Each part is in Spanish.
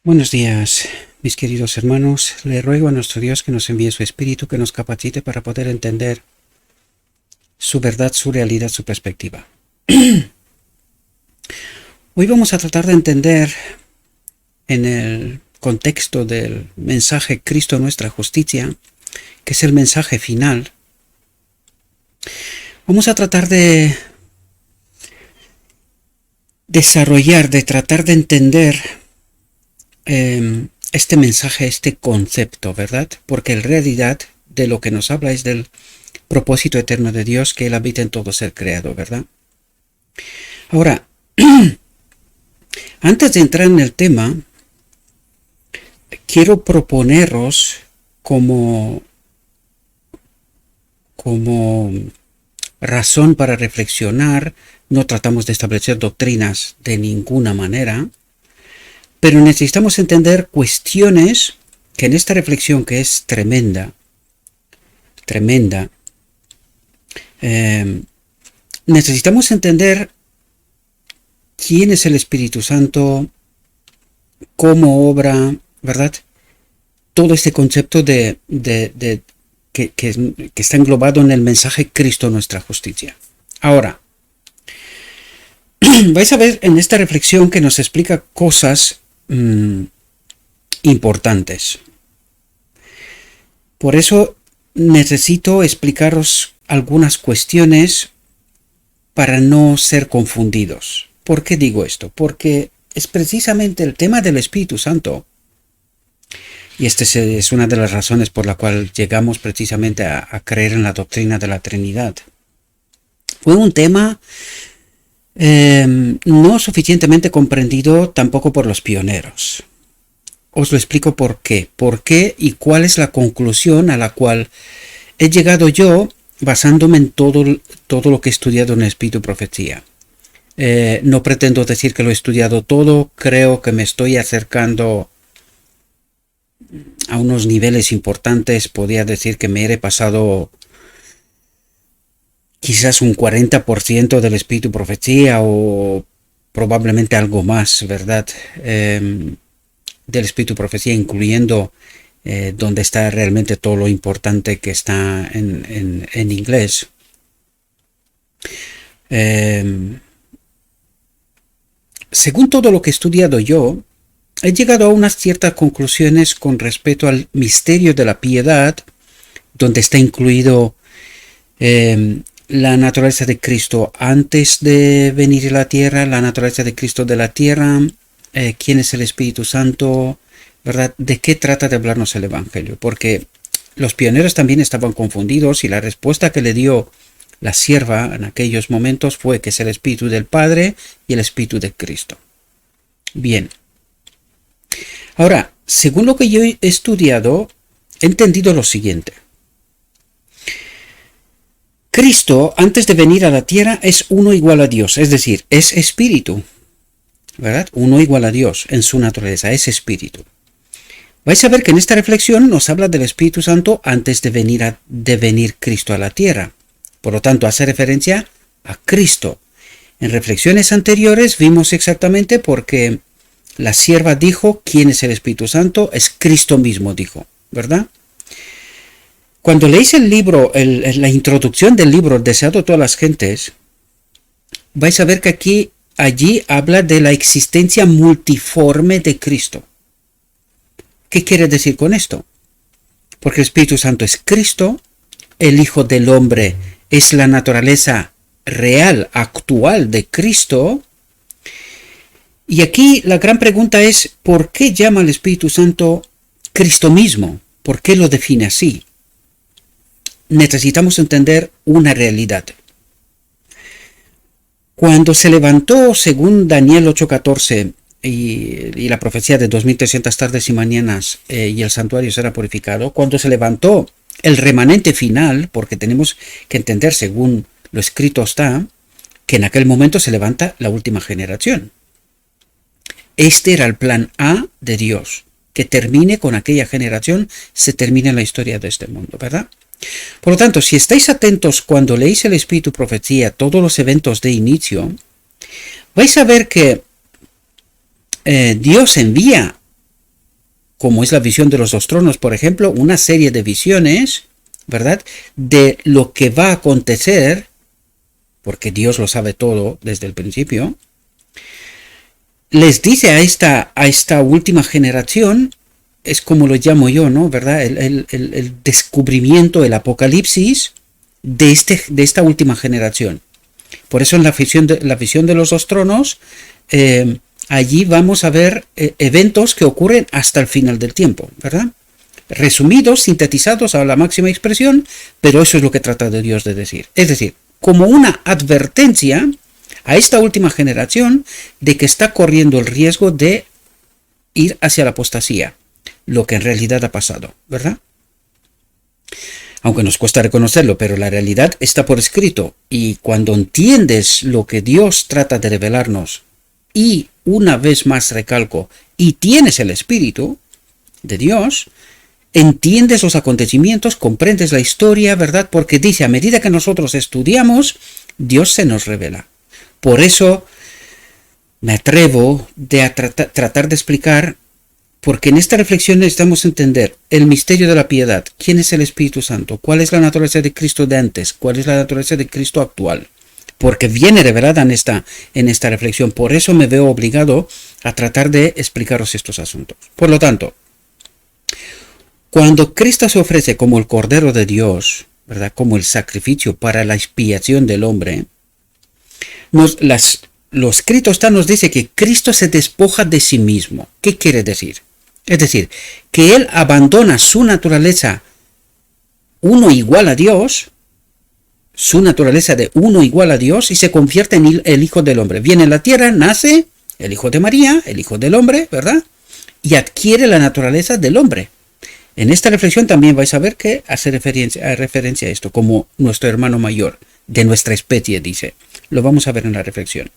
Buenos días, mis queridos hermanos. Le ruego a nuestro Dios que nos envíe su Espíritu, que nos capacite para poder entender su verdad, su realidad, su perspectiva. Hoy vamos a tratar de entender en el contexto del mensaje Cristo nuestra justicia, que es el mensaje final. Vamos a tratar de desarrollar, de tratar de entender este mensaje, este concepto, ¿verdad? Porque en realidad de lo que nos habla es del propósito eterno de Dios, que Él habita en todo ser creado, ¿verdad? Ahora, antes de entrar en el tema, quiero proponeros como razón para reflexionar. No tratamos de establecer doctrinas de ninguna manera, pero necesitamos entender cuestiones que en esta reflexión, que es tremenda, necesitamos entender quién es el Espíritu Santo, cómo obra, ¿verdad? Todo este concepto que está englobado en el mensaje Cristo nuestra justicia. Ahora, vais a ver en esta reflexión que nos explica cosas importantes. Por eso necesito explicaros algunas cuestiones para no ser confundidos. ¿Por qué digo esto? Porque es precisamente el tema del Espíritu Santo, y esta es una de las razones por la cual llegamos precisamente a creer en la doctrina de la Trinidad. Fue un tema no suficientemente comprendido tampoco por los pioneros. Os lo explico por qué. ¿Por qué y cuál es la conclusión a la cual he llegado yo basándome en todo lo que he estudiado en Espíritu y Profecía? No pretendo decir que lo he estudiado todo. Creo que me estoy acercando a unos niveles importantes. Podría decir que me he repasado quizás un 40% del Espíritu y Profecía, o probablemente algo más, ¿verdad? Del Espíritu y Profecía, incluyendo donde está realmente todo lo importante que está en inglés. Según todo lo que he estudiado yo, he llegado a unas ciertas conclusiones con respecto al misterio de la piedad, donde está incluido la naturaleza de Cristo antes de venir a la tierra, la naturaleza de Cristo de la tierra, quién es el Espíritu Santo, ¿verdad? ¿De qué trata de hablarnos el Evangelio? Porque los pioneros también estaban confundidos, y la respuesta que le dio la sierva en aquellos momentos fue que es el Espíritu del Padre y el Espíritu de Cristo. Bien. Ahora, según lo que yo he estudiado, he entendido lo siguiente. Cristo, antes de venir a la tierra, es uno igual a Dios, es decir, es espíritu, ¿verdad? Uno igual a Dios en su naturaleza, es espíritu. Vais a ver que en esta reflexión nos habla del Espíritu Santo antes de venir Cristo a la tierra. Por lo tanto, hace referencia a Cristo. En reflexiones anteriores vimos exactamente porque la sierva dijo quién es el Espíritu Santo, es Cristo mismo, dijo, ¿verdad? Cuando leéis el libro, la introducción del libro Deseado de todas las gentes, vais a ver que allí habla de la existencia multiforme de Cristo. ¿Qué quiere decir con esto? Porque el Espíritu Santo es Cristo, el Hijo del Hombre es la naturaleza real, actual de Cristo. Y aquí la gran pregunta es, ¿por qué llama al Espíritu Santo Cristo mismo? ¿Por qué lo define así? Necesitamos entender una realidad. Cuando se levantó, según Daniel 8:14 y la profecía de 2300 tardes y mañanas, y el santuario será purificado, cuando se levantó el remanente final, porque tenemos que entender, según lo escrito está, que en aquel momento se levanta la última generación. Este era el plan A de Dios, que termine con aquella generación, se termine la historia de este mundo, ¿verdad? Por lo tanto, si estáis atentos cuando leéis el Espíritu y Profecía, todos los eventos de inicio, vais a ver que Dios envía como es la visión de los dos tronos, por ejemplo, una serie de visiones, ¿verdad?, de lo que va a acontecer, porque Dios lo sabe todo desde el principio, les dice a esta última generación, es como lo llamo yo, ¿no?, ¿verdad?, el descubrimiento, el apocalipsis de esta última generación. Por eso en la visión de los dos tronos, allí vamos a ver eventos que ocurren hasta el final del tiempo, ¿verdad? Resumidos, sintetizados a la máxima expresión, pero eso es lo que trata de Dios de decir. Es decir, como una advertencia a esta última generación de que está corriendo el riesgo de ir hacia la apostasía, lo que en realidad ha pasado, ¿verdad? Aunque nos cuesta reconocerlo, pero la realidad está por escrito, y cuando entiendes lo que Dios trata de revelarnos, y una vez más recalco, y tienes el Espíritu de Dios, entiendes los acontecimientos, comprendes la historia, ¿verdad? Porque dice, a medida que nosotros estudiamos, Dios se nos revela. Por eso me atrevo a tratar de explicar, porque en esta reflexión necesitamos entender el misterio de la piedad, quién es el Espíritu Santo, cuál es la naturaleza de Cristo de antes, cuál es la naturaleza de Cristo actual, porque viene revelada en esta reflexión. Por eso me veo obligado a tratar de explicaros estos asuntos. Por lo tanto, cuando Cristo se ofrece como el Cordero de Dios, ¿verdad?, como el sacrificio para la expiación del hombre, lo escrito está nos dice que Cristo se despoja de sí mismo. ¿Qué quiere decir? Es decir, que Él abandona su naturaleza uno igual a Dios, su naturaleza de uno igual a Dios, y se convierte en el Hijo del Hombre. Viene a la tierra, nace el Hijo de María, el Hijo del Hombre, ¿verdad? Y adquiere la naturaleza del hombre. En esta reflexión también vais a ver que hace referencia a esto, como nuestro hermano mayor, de nuestra especie, dice. Lo vamos a ver en la reflexión.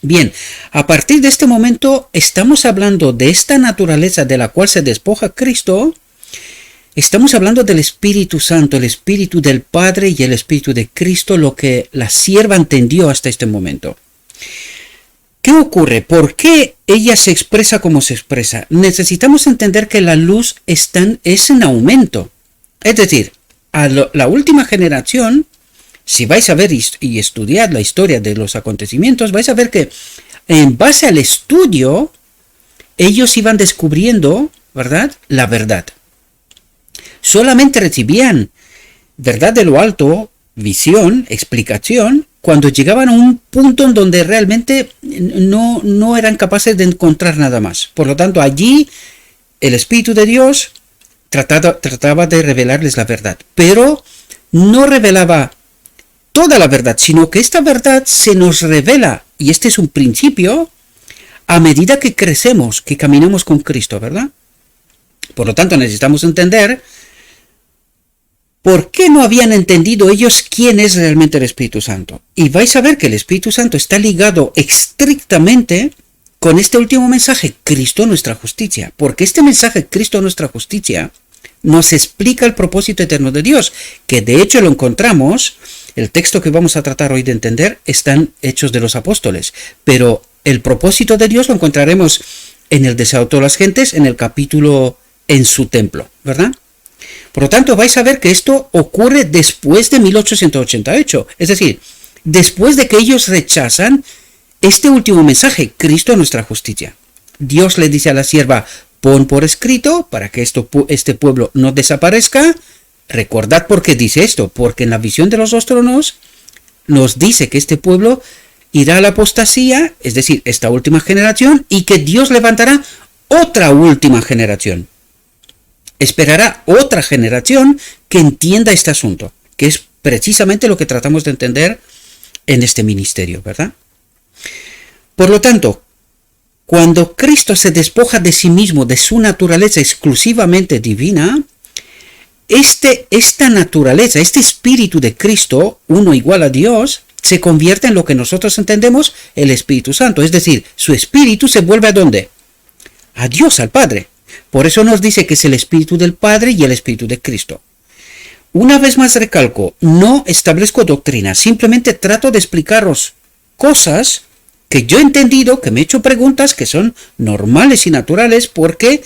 Bien, a partir de este momento estamos hablando de esta naturaleza de la cual se despoja Cristo. Estamos hablando del Espíritu Santo, el Espíritu del Padre y el Espíritu de Cristo, lo que la sierva entendió hasta este momento. ¿Qué ocurre? ¿Por qué ella se expresa como se expresa? Necesitamos entender que la luz es en aumento. Es decir, a la última generación, si vais a ver y estudiar la historia de los acontecimientos, vais a ver que en base al estudio, ellos iban descubriendo, ¿verdad?, la verdad. Solamente recibían verdad de lo alto, visión, explicación, cuando llegaban a un punto en donde realmente no eran capaces de encontrar nada más. Por lo tanto, allí el Espíritu de Dios trataba de revelarles la verdad, pero no revelaba toda la verdad, sino que esta verdad se nos revela, y este es un principio, a medida que crecemos, que caminamos con Cristo, ¿verdad? Por lo tanto, necesitamos entender por qué no habían entendido ellos quién es realmente el Espíritu Santo. Y vais a ver que el Espíritu Santo está ligado estrictamente con este último mensaje, Cristo nuestra justicia, porque este mensaje, Cristo nuestra justicia, nos explica el propósito eterno de Dios, que de hecho lo encontramos. El texto que vamos a tratar hoy de entender están Hechos de los Apóstoles, pero el propósito de Dios lo encontraremos en el deseo de todas las gentes, en el capítulo en su templo, ¿verdad? Por lo tanto, vais a ver que esto ocurre después de 1888, es decir, después de que ellos rechazan este último mensaje, Cristo nuestra justicia. Dios le dice a la sierva, pon por escrito para que este pueblo no desaparezca. Recordad por qué dice esto, porque en la visión de los dos tronos nos dice que este pueblo irá a la apostasía, es decir, esta última generación, y que Dios levantará otra última generación. Esperará otra generación que entienda este asunto, que es precisamente lo que tratamos de entender en este ministerio, ¿verdad? Por lo tanto, cuando Cristo se despoja de sí mismo, de su naturaleza exclusivamente divina, esta naturaleza, este espíritu de Cristo, uno igual a Dios, se convierte en lo que nosotros entendemos el Espíritu Santo. Es decir, su espíritu se vuelve ¿a dónde? A Dios, al Padre. Por eso nos dice que es el Espíritu del Padre y el Espíritu de Cristo. Una vez más recalco, no establezco doctrina, simplemente trato de explicaros cosas que yo he entendido, que me he hecho preguntas que son normales y naturales, porque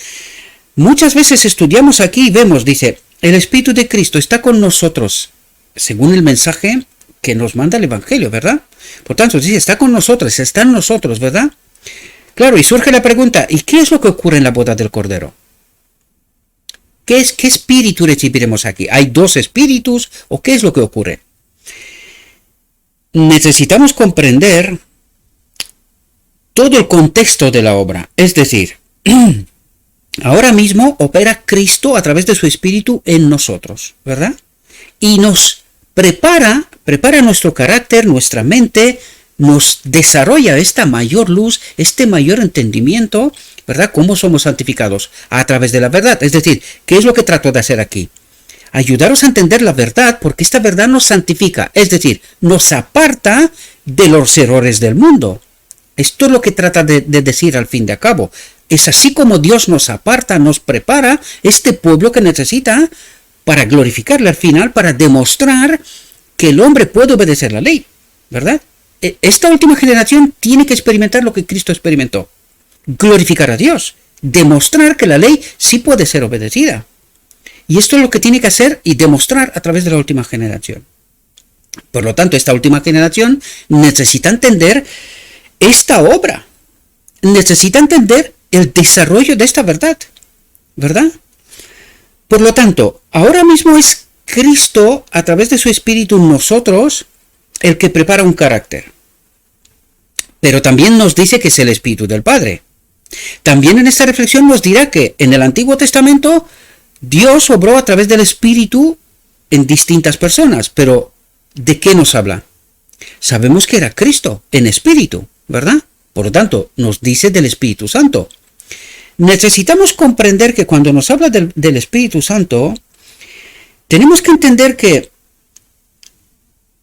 Muchas veces estudiamos aquí y vemos, dice, el Espíritu de Cristo está con nosotros, según el mensaje que nos manda el Evangelio, ¿verdad? Por tanto, dice, está con nosotros, está en nosotros, ¿verdad? Claro, y surge la pregunta, ¿y qué es lo que ocurre en la boda del Cordero? ¿Qué espíritu recibiremos aquí? ¿Hay dos espíritus o qué es lo que ocurre? Necesitamos comprender todo el contexto de la obra, es decir, ahora mismo opera Cristo a través de su Espíritu en nosotros, ¿verdad? Y nos prepara nuestro carácter, nuestra mente, nos desarrolla esta mayor luz, este mayor entendimiento, ¿verdad? ¿Cómo somos santificados? A través de la verdad. Es decir, ¿qué es lo que trato de hacer aquí? Ayudaros a entender la verdad, porque esta verdad nos santifica, es decir, nos aparta de los errores del mundo. Esto es lo que trata de decir al fin de cabo. Es así como Dios nos aparta, nos prepara este pueblo que necesita para glorificarle al final, para demostrar que el hombre puede obedecer la ley, ¿verdad? Esta última generación tiene que experimentar lo que Cristo experimentó. Glorificar a Dios, demostrar que la ley sí puede ser obedecida. Y esto es lo que tiene que hacer y demostrar a través de la última generación. Por lo tanto, esta última generación necesita entender esta obra, necesita entender el desarrollo de esta verdad, ¿verdad? Por lo tanto, ahora mismo es Cristo, a través de su Espíritu en nosotros, el que prepara un carácter. Pero también nos dice que es el Espíritu del Padre. También en esta reflexión nos dirá que en el Antiguo Testamento Dios obró a través del Espíritu en distintas personas, pero ¿de qué nos habla? Sabemos que era Cristo en Espíritu, ¿verdad? Por lo tanto, nos dice del Espíritu Santo. Necesitamos comprender que cuando nos habla del Espíritu Santo, tenemos que entender que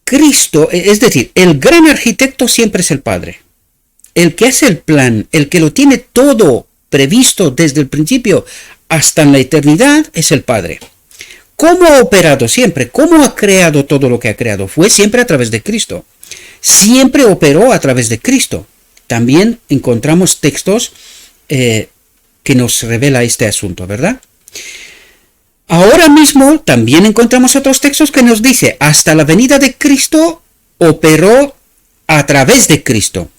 Cristo, es decir, el gran arquitecto siempre es el Padre. El que hace el plan, el que lo tiene todo previsto desde el principio hasta en la eternidad, es el Padre. ¿Cómo ha operado siempre? ¿Cómo ha creado todo lo que ha creado? Fue siempre a través de Cristo. Siempre operó a través de Cristo. También encontramos textos que nos revela este asunto, ¿verdad? Ahora mismo también encontramos otros textos que nos dice, hasta la venida de Cristo operó a través de Cristo.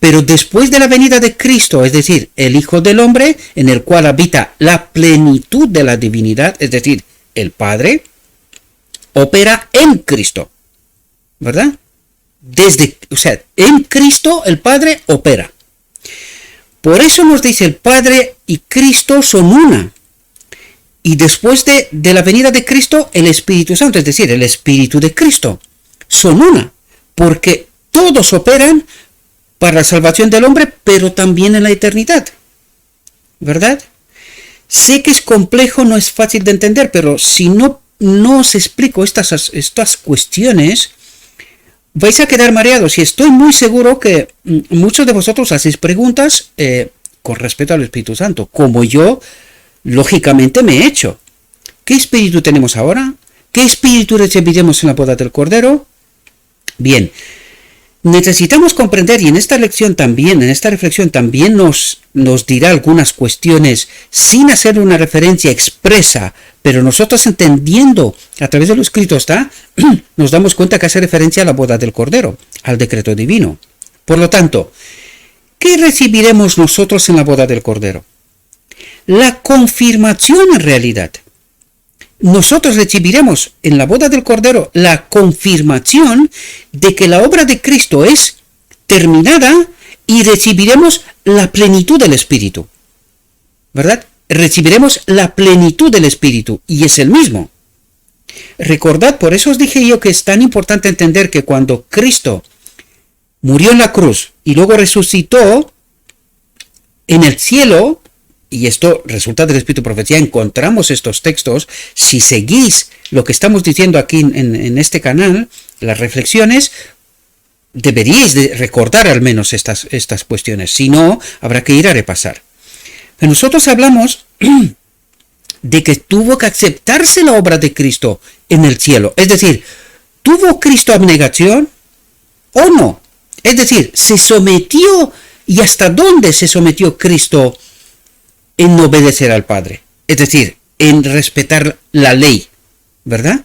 Pero después de la venida de Cristo, es decir, el Hijo del Hombre, en el cual habita la plenitud de la divinidad, es decir, el Padre, opera en Cristo, ¿verdad? En Cristo el Padre opera. Por eso nos dice el Padre y Cristo son una. Y después de la venida de Cristo, el Espíritu Santo, es decir, el Espíritu de Cristo, son una. Porque todos operan para la salvación del hombre, pero también en la eternidad, ¿verdad? Sé que es complejo, no es fácil de entender, pero si no os explico estas cuestiones, vais a quedar mareados. Y estoy muy seguro que muchos de vosotros hacéis preguntas con respecto al Espíritu Santo, como yo, lógicamente, me he hecho. ¿Qué espíritu tenemos ahora? ¿Qué espíritu recibiremos en la boda del Cordero? Bien, necesitamos comprender, y en esta reflexión también nos dirá algunas cuestiones sin hacer una referencia expresa, pero nosotros entendiendo a través de lo escrito nos damos cuenta que hace referencia a la boda del Cordero, al decreto divino. Por lo tanto, ¿qué recibiremos nosotros en la boda del Cordero? La confirmación en realidad. Nosotros recibiremos en la boda del Cordero la confirmación de que la obra de Cristo es terminada y recibiremos la plenitud del Espíritu, ¿verdad? Recibiremos la plenitud del Espíritu y es el mismo. Recordad, por eso os dije yo que es tan importante entender que cuando Cristo murió en la cruz y luego resucitó en el cielo, y esto resulta del Espíritu de Profecía, encontramos estos textos. Si seguís lo que estamos diciendo aquí en este canal, las reflexiones, deberíais de recordar al menos estas cuestiones. Si no, habrá que ir a repasar. Pero nosotros hablamos de que tuvo que aceptarse la obra de Cristo en el cielo. Es decir, ¿tuvo Cristo abnegación o no? Es decir, ¿se sometió y hasta dónde se sometió Cristo en obedecer al Padre? es decir, en respetar la ley, ¿verdad?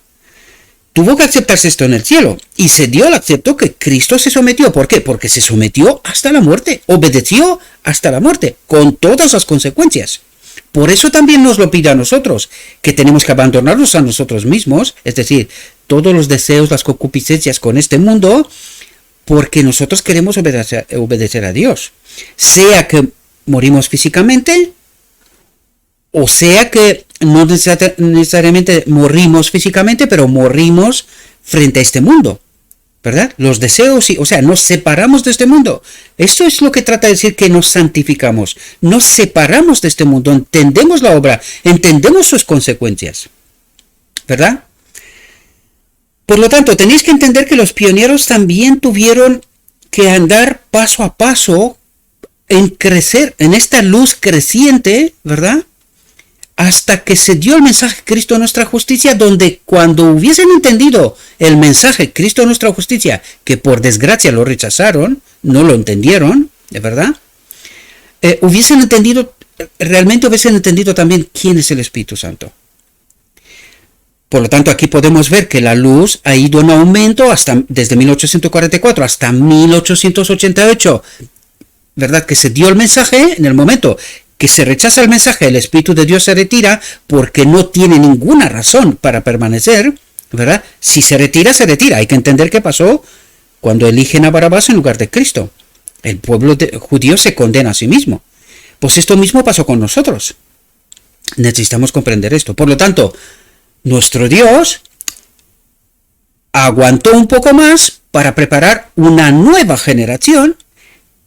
Tuvo que aceptarse esto en el cielo, y se dio el acepto que Cristo se sometió. ¿Por qué? Porque se sometió hasta la muerte, obedeció hasta la muerte, con todas las consecuencias. Por eso también nos lo pide a nosotros, que tenemos que abandonarnos a nosotros mismos, es decir, todos los deseos, las concupiscencias con este mundo, porque nosotros queremos obedecer a Dios. Sea que morimos físicamente, o sea que no necesariamente morimos físicamente, pero morimos frente a este mundo, ¿verdad? Los deseos, o sea, nos separamos de este mundo. Esto es lo que trata de decir que nos santificamos. Nos separamos de este mundo, entendemos la obra, entendemos sus consecuencias, ¿verdad? Por lo tanto, tenéis que entender que los pioneros también tuvieron que andar paso a paso en crecer, en esta luz creciente, ¿verdad? Hasta que se dio el mensaje Cristo nuestra justicia, donde cuando hubiesen entendido el mensaje Cristo nuestra justicia, que por desgracia lo rechazaron, no lo entendieron, ¿de verdad? Realmente hubiesen entendido también quién es el Espíritu Santo. Por lo tanto, aquí podemos ver que la luz ha ido en aumento desde 1844 hasta 1888, ¿verdad? Que se dio el mensaje en el momento que se rechaza el mensaje, el Espíritu de Dios se retira porque no tiene ninguna razón para permanecer, ¿verdad? Si se retira, se retira. Hay que entender qué pasó cuando eligen a Barrabás en lugar de Cristo. El pueblo judío se condena a sí mismo. Pues esto mismo pasó con nosotros. Necesitamos comprender esto. Por lo tanto, nuestro Dios aguantó un poco más para preparar una nueva generación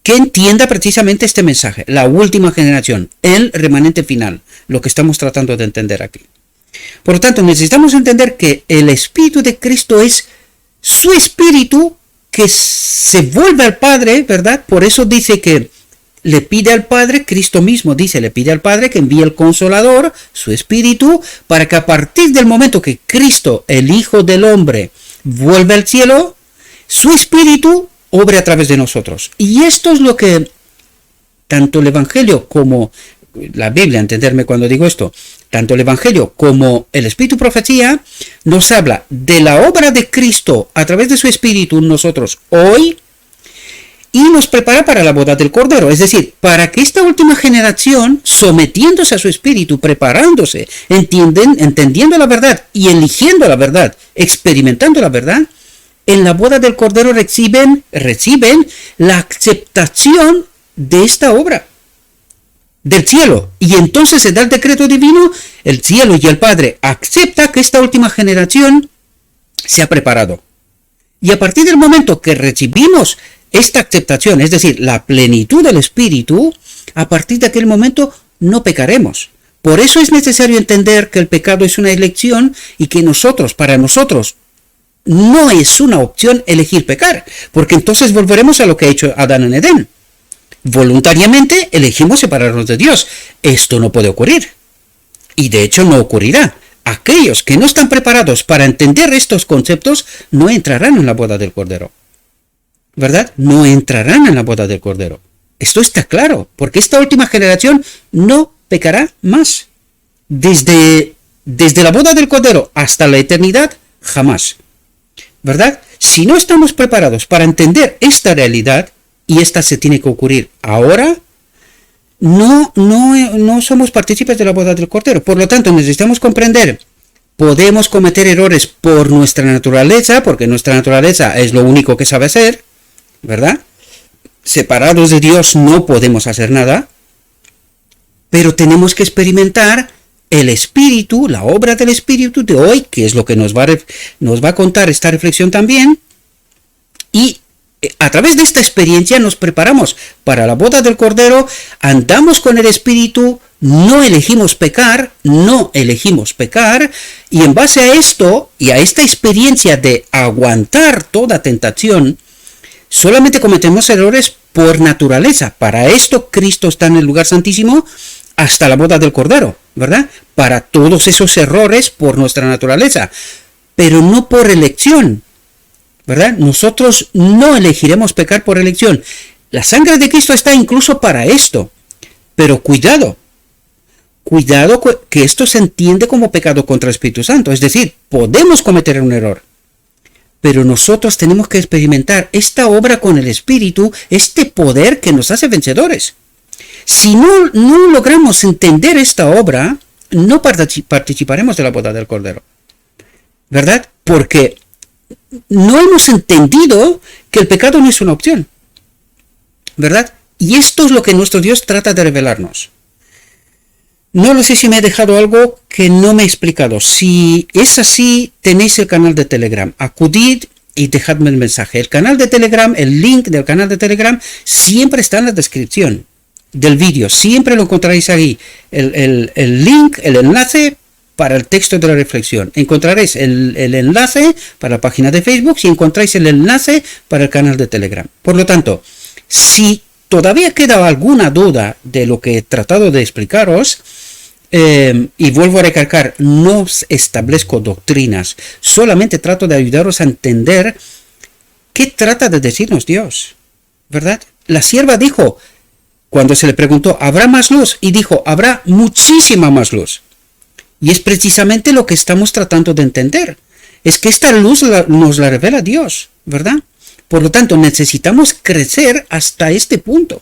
que entienda precisamente este mensaje, la última generación, el remanente final, lo que estamos tratando de entender aquí. Por lo tanto, necesitamos entender que el Espíritu de Cristo es su Espíritu que se vuelve al Padre, ¿verdad? Por eso dice que le pide al Padre, Cristo mismo dice, le pide al Padre que envíe el Consolador, su Espíritu, para que a partir del momento que Cristo, el Hijo del Hombre, vuelve al cielo, su Espíritu obre a través de nosotros. Y esto es lo que tanto el Evangelio como la Biblia, entenderme cuando digo esto, tanto el Evangelio como el Espíritu Profecía nos habla de la obra de Cristo a través de su Espíritu en nosotros hoy y nos prepara para la boda del Cordero. Es decir, para que esta última generación, sometiéndose a su Espíritu, preparándose, entendiendo la verdad y eligiendo la verdad, experimentando la verdad, en la boda del Cordero reciben la aceptación de esta obra del cielo. Y entonces se da el decreto divino, el cielo y el Padre acepta que esta última generación se ha preparado. Y a partir del momento que recibimos esta aceptación, es decir, la plenitud del Espíritu, a partir de aquel momento no pecaremos. Por eso es necesario entender que el pecado es una elección y que para nosotros, no es una opción elegir pecar, porque entonces volveremos a lo que ha hecho Adán en Edén. Voluntariamente elegimos separarnos de Dios. Esto no puede ocurrir. Y de hecho no ocurrirá. Aquellos que no están preparados para entender estos conceptos no entrarán en la boda del Cordero. ¿Verdad? No entrarán en la boda del Cordero. Esto está claro, porque esta última generación no pecará más. Desde la boda del Cordero hasta la eternidad, jamás. ¿Verdad? Si no estamos preparados para entender esta realidad, y esta se tiene que ocurrir ahora, no somos partícipes de la boda del Cordero. Por lo tanto, necesitamos comprender, podemos cometer errores por nuestra naturaleza, porque nuestra naturaleza es lo único que sabe hacer, ¿verdad? Separados de Dios no podemos hacer nada, pero tenemos que experimentar el Espíritu, la obra del Espíritu de hoy, que es lo que nos va a contar esta reflexión también, y a través de esta experiencia nos preparamos para la boda del Cordero, andamos con el Espíritu, no elegimos pecar, y en base a esto y a esta experiencia de aguantar toda tentación, solamente cometemos errores por naturaleza. Para esto Cristo está en el lugar santísimo hasta la boda del Cordero, ¿verdad? Para todos esos errores por nuestra naturaleza, pero no por elección, ¿verdad? Nosotros no elegiremos pecar por elección. La sangre de Cristo está incluso para esto, pero cuidado, cuidado que esto se entiende como pecado contra el Espíritu Santo. Es decir, podemos cometer un error. Pero nosotros tenemos que experimentar esta obra con el Espíritu, este poder que nos hace vencedores. Si no logramos entender esta obra, no participaremos de la boda del Cordero. ¿Verdad? Porque no hemos entendido que el pecado no es una opción. ¿Verdad? Y esto es lo que nuestro Dios trata de revelarnos. No lo sé si me he dejado algo que no me he explicado. Si es así, tenéis el canal de Telegram. Acudid y dejadme el mensaje. El canal de Telegram, el link del canal de Telegram, siempre está en la descripción del vídeo. Siempre lo encontraréis ahí. El link, el enlace para el texto de la reflexión. Encontraréis el enlace para la página de Facebook y encontráis el enlace para el canal de Telegram. Por lo tanto, si todavía queda alguna duda de lo que he tratado de explicaros, y vuelvo a recalcar, no establezco doctrinas, solamente trato de ayudaros a entender qué trata de decirnos Dios, ¿verdad? La sierva dijo, cuando se le preguntó, ¿habrá más luz? Y dijo, habrá muchísima más luz. Y es precisamente lo que estamos tratando de entender. Es que esta luz nos la revela Dios, ¿verdad? Por lo tanto, necesitamos crecer hasta este punto,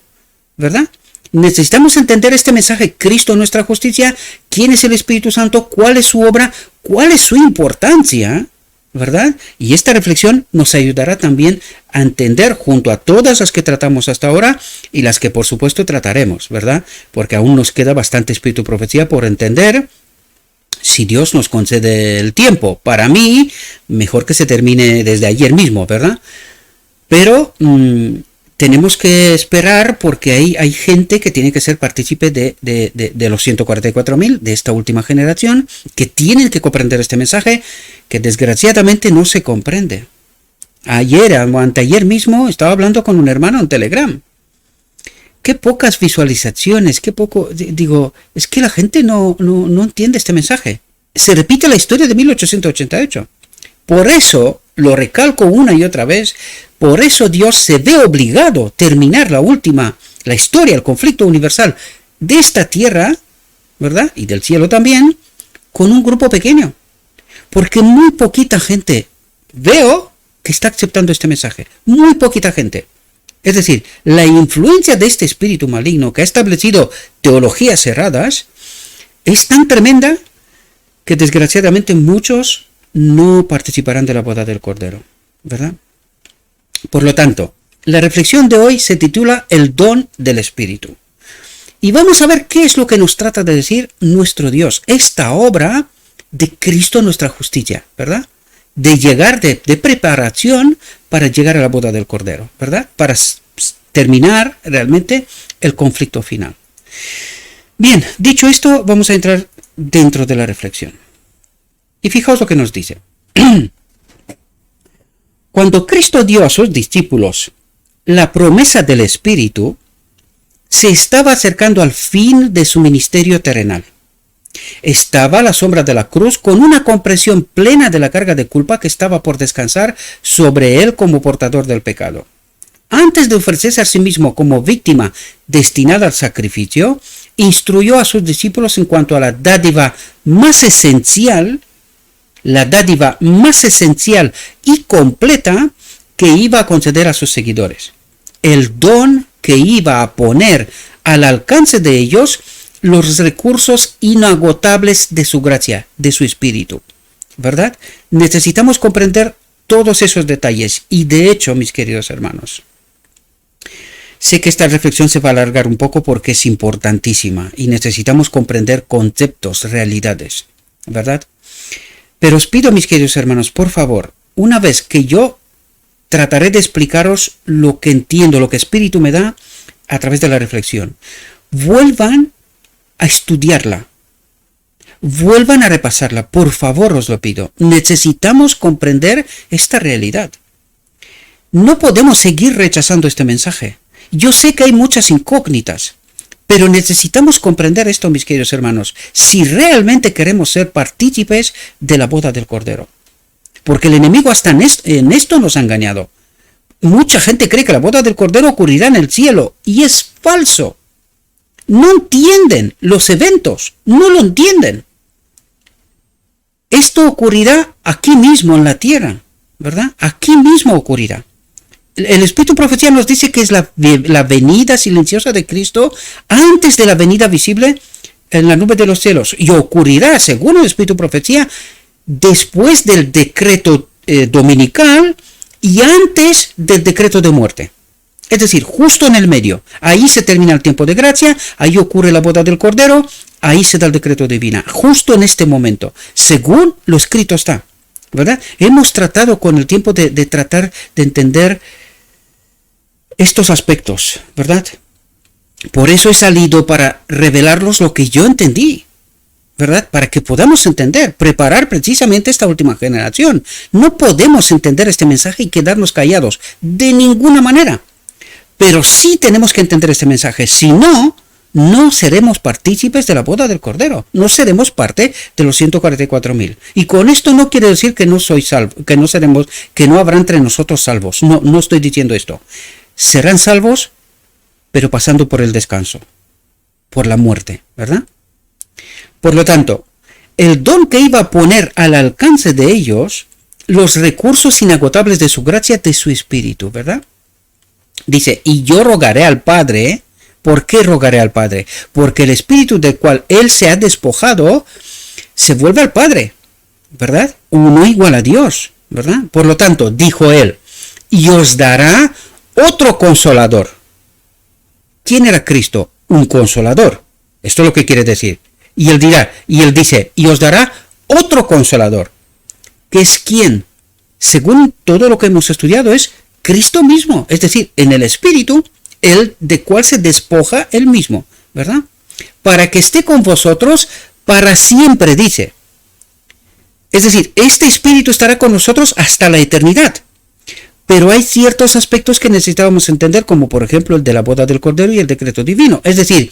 ¿verdad? Necesitamos entender este mensaje, Cristo nuestra justicia, quién es el Espíritu Santo, cuál es su obra, cuál es su importancia, ¿verdad? Y esta reflexión nos ayudará también a entender junto a todas las que tratamos hasta ahora y las que por supuesto trataremos, ¿verdad? Porque aún nos queda bastante espíritu profecía por entender. Si Dios nos concede el tiempo, para mí, mejor que se termine desde ayer mismo, ¿verdad? Pero tenemos que esperar porque hay gente que tiene que ser partícipe de los 144.000 de esta última generación, que tienen que comprender este mensaje, que desgraciadamente no se comprende. Ayer o anteayer mismo estaba hablando con un hermano en Telegram. Qué pocas visualizaciones, qué poco... Digo, es que la gente no entiende este mensaje. Se repite la historia de 1888. Por eso, lo recalco una y otra vez, por eso Dios se ve obligado a terminar la historia, el conflicto universal de esta tierra, ¿verdad? Y del cielo también, con un grupo pequeño. Porque muy poquita gente veo que está aceptando este mensaje. Muy poquita gente. Es decir, la influencia de este espíritu maligno que ha establecido teologías cerradas es tan tremenda que desgraciadamente muchos no participarán de la boda del Cordero, ¿verdad? Por lo tanto, la reflexión de hoy se titula El don del Espíritu. Y vamos a ver qué es lo que nos trata de decir nuestro Dios, esta obra de Cristo nuestra justicia, ¿verdad? De llegar, de preparación para llegar a la boda del Cordero, ¿verdad? Para terminar realmente el conflicto final. Bien, dicho esto, vamos a entrar dentro de la reflexión. Y fijaos lo que nos dice. Cuando Cristo dio a sus discípulos la promesa del Espíritu, se estaba acercando al fin de su ministerio terrenal. Estaba a la sombra de la cruz con una comprensión plena de la carga de culpa que estaba por descansar sobre él como portador del pecado. Antes de ofrecerse a sí mismo como víctima destinada al sacrificio, instruyó a sus discípulos en cuanto a la dádiva más esencial y completa que iba a conceder a sus seguidores. El don que iba a poner al alcance de ellos los recursos inagotables de su gracia, de su espíritu, ¿verdad? Necesitamos comprender todos esos detalles y de hecho, mis queridos hermanos, sé que esta reflexión se va a alargar un poco porque es importantísima y necesitamos comprender conceptos, realidades, ¿verdad? Pero os pido, mis queridos hermanos, por favor, una vez que yo trataré de explicaros lo que entiendo, lo que Espíritu me da a través de la reflexión, vuelvan a estudiarla, vuelvan a repasarla, por favor os lo pido. Necesitamos comprender esta realidad. No podemos seguir rechazando este mensaje. Yo sé que hay muchas incógnitas, pero necesitamos comprender esto, mis queridos hermanos, si realmente queremos ser partícipes de la boda del Cordero. Porque el enemigo hasta en esto nos ha engañado. Mucha gente cree que la boda del Cordero ocurrirá en el cielo, y es falso. no entienden los eventos, no lo entienden. Esto ocurrirá aquí mismo en la tierra, ¿verdad? Aquí mismo ocurrirá. El Espíritu Profecía nos dice que es la venida silenciosa de Cristo antes de la venida visible en la nube de los cielos. Y ocurrirá, según el Espíritu Profecía, después del decreto dominical y antes del decreto de muerte. Es decir, justo en el medio. Ahí se termina el tiempo de gracia, ahí ocurre la boda del Cordero, ahí se da el decreto divino. Justo en este momento, según lo escrito está, ¿verdad? Hemos tratado con el tiempo de tratar de entender estos aspectos, ¿verdad? Por eso he salido para revelarlos lo que yo entendí, ¿verdad? Para que podamos entender, preparar precisamente esta última generación. No podemos entender este mensaje y quedarnos callados, de ninguna manera. Pero sí tenemos que entender este mensaje, si no, no seremos partícipes de la boda del Cordero, no seremos parte de los 144.000. Y con esto no quiere decir que no soy salvo, que no habrá entre nosotros salvos. No estoy diciendo esto. Serán salvos, pero pasando por el descanso, por la muerte, ¿verdad? Por lo tanto, el don que iba a poner al alcance de ellos los recursos inagotables de su gracia, de su espíritu, ¿verdad? Dice, y yo rogaré al Padre. ¿Por qué rogaré al Padre? Porque el espíritu del cual él se ha despojado se vuelve al Padre, ¿verdad? Uno igual a Dios, ¿verdad? Por lo tanto, dijo él, y os dará otro consolador. ¿Quién era Cristo? Un consolador. Esto es lo que quiere decir. Y él dice, y os dará otro consolador. ¿Qué es quién? Según todo lo que hemos estudiado, es Cristo mismo. Es decir, en el Espíritu, el de cual se despoja él mismo, ¿verdad? Para que esté con vosotros para siempre, dice. Es decir, este Espíritu estará con nosotros hasta la eternidad. Pero hay ciertos aspectos que necesitábamos entender, como por ejemplo el de la boda del Cordero y el decreto divino. Es decir,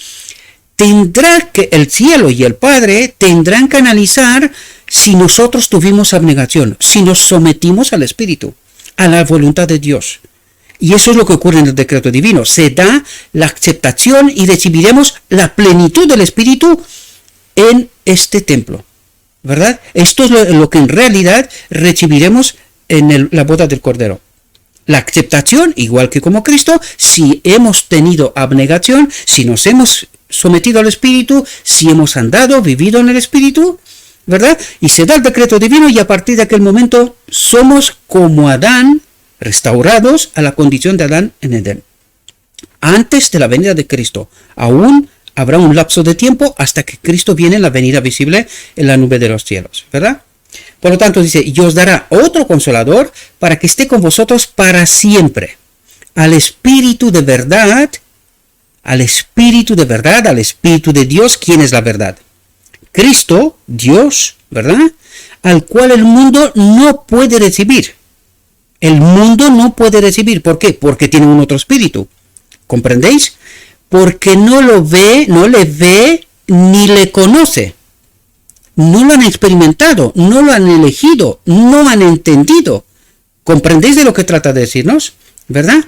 tendrá que el cielo y el Padre tendrán que analizar si nosotros tuvimos abnegación, si nos sometimos al Espíritu, a la voluntad de Dios. Y eso es lo que ocurre en el decreto divino. Se da la aceptación y recibiremos la plenitud del Espíritu en este templo, ¿verdad? Esto es lo que en realidad recibiremos en la boda del Cordero. La aceptación, igual que como Cristo, si hemos tenido abnegación, si nos hemos sometido al Espíritu, si hemos andado, vivido en el Espíritu, ¿verdad? Y se da el decreto divino y a partir de aquel momento somos como Adán, restaurados a la condición de Adán en Edén. Antes de la venida de Cristo, aún habrá un lapso de tiempo hasta que Cristo viene en la venida visible en la nube de los cielos, ¿verdad? Por lo tanto dice, y os dará otro consolador para que esté con vosotros para siempre. Al Espíritu de verdad, al Espíritu de Dios, ¿quién es la verdad? Cristo, Dios, ¿verdad? Al cual el mundo no puede recibir. El mundo no puede recibir. ¿Por qué? Porque tiene un otro espíritu. ¿Comprendéis? Porque no lo ve, no le ve, ni le conoce. No lo han experimentado, no lo han elegido, no han entendido. ¿Comprendéis de lo que trata de decirnos? ¿Verdad?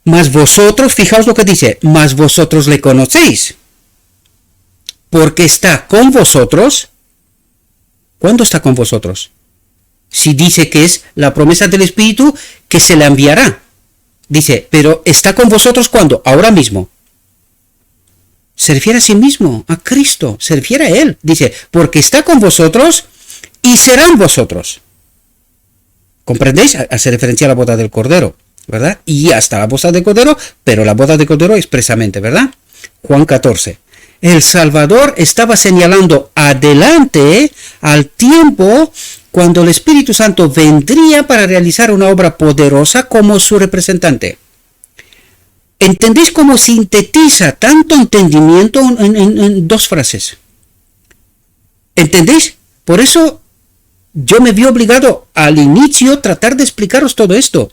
Mas vosotros, fijaos lo que dice, mas vosotros le conocéis. Porque está con vosotros. ¿Cuándo está con vosotros? Si dice que es la promesa del Espíritu que se le enviará. Dice, pero está con vosotros ¿cuándo? Ahora mismo. Se refiere a sí mismo, a Cristo, se refiere a Él. Dice, porque está con vosotros y serán vosotros. ¿Comprendéis? Hace referencia a la boda del Cordero, ¿verdad? Y hasta la boda del Cordero, pero la boda del Cordero expresamente, ¿verdad? Juan 14. El Salvador estaba señalando adelante al tiempo cuando el Espíritu Santo vendría para realizar una obra poderosa como su representante. ¿Entendéis cómo sintetiza tanto entendimiento en dos frases? ¿Entendéis? Por eso yo me vi obligado al inicio a tratar de explicaros todo esto.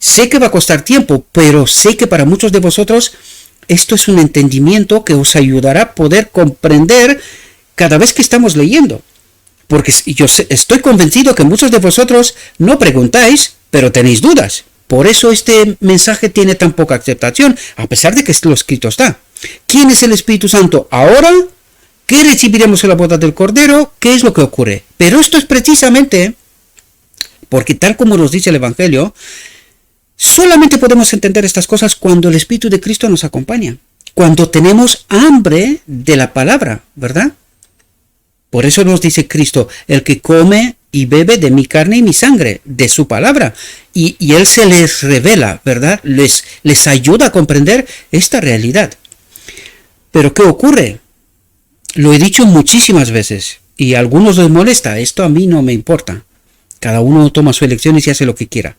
Sé que va a costar tiempo, pero sé que para muchos de vosotros esto es un entendimiento que os ayudará a poder comprender cada vez que estamos leyendo. Porque yo estoy convencido que muchos de vosotros no preguntáis, pero tenéis dudas. Por eso este mensaje tiene tan poca aceptación, a pesar de que lo escrito está. ¿Quién es el Espíritu Santo ahora? ¿Qué recibiremos en la boda del Cordero? ¿Qué es lo que ocurre? Pero esto es precisamente porque, tal como nos dice el Evangelio, solamente podemos entender estas cosas cuando el Espíritu de Cristo nos acompaña, cuando tenemos hambre de la palabra, ¿verdad? Por eso nos dice Cristo, el que come y bebe de mi carne y mi sangre, de su palabra. Y Él se les revela, ¿verdad? Les ayuda a comprender esta realidad. Pero ¿qué ocurre? Lo he dicho muchísimas veces y a algunos les molesta. Esto a mí no me importa. Cada uno toma su elección y se hace lo que quiera.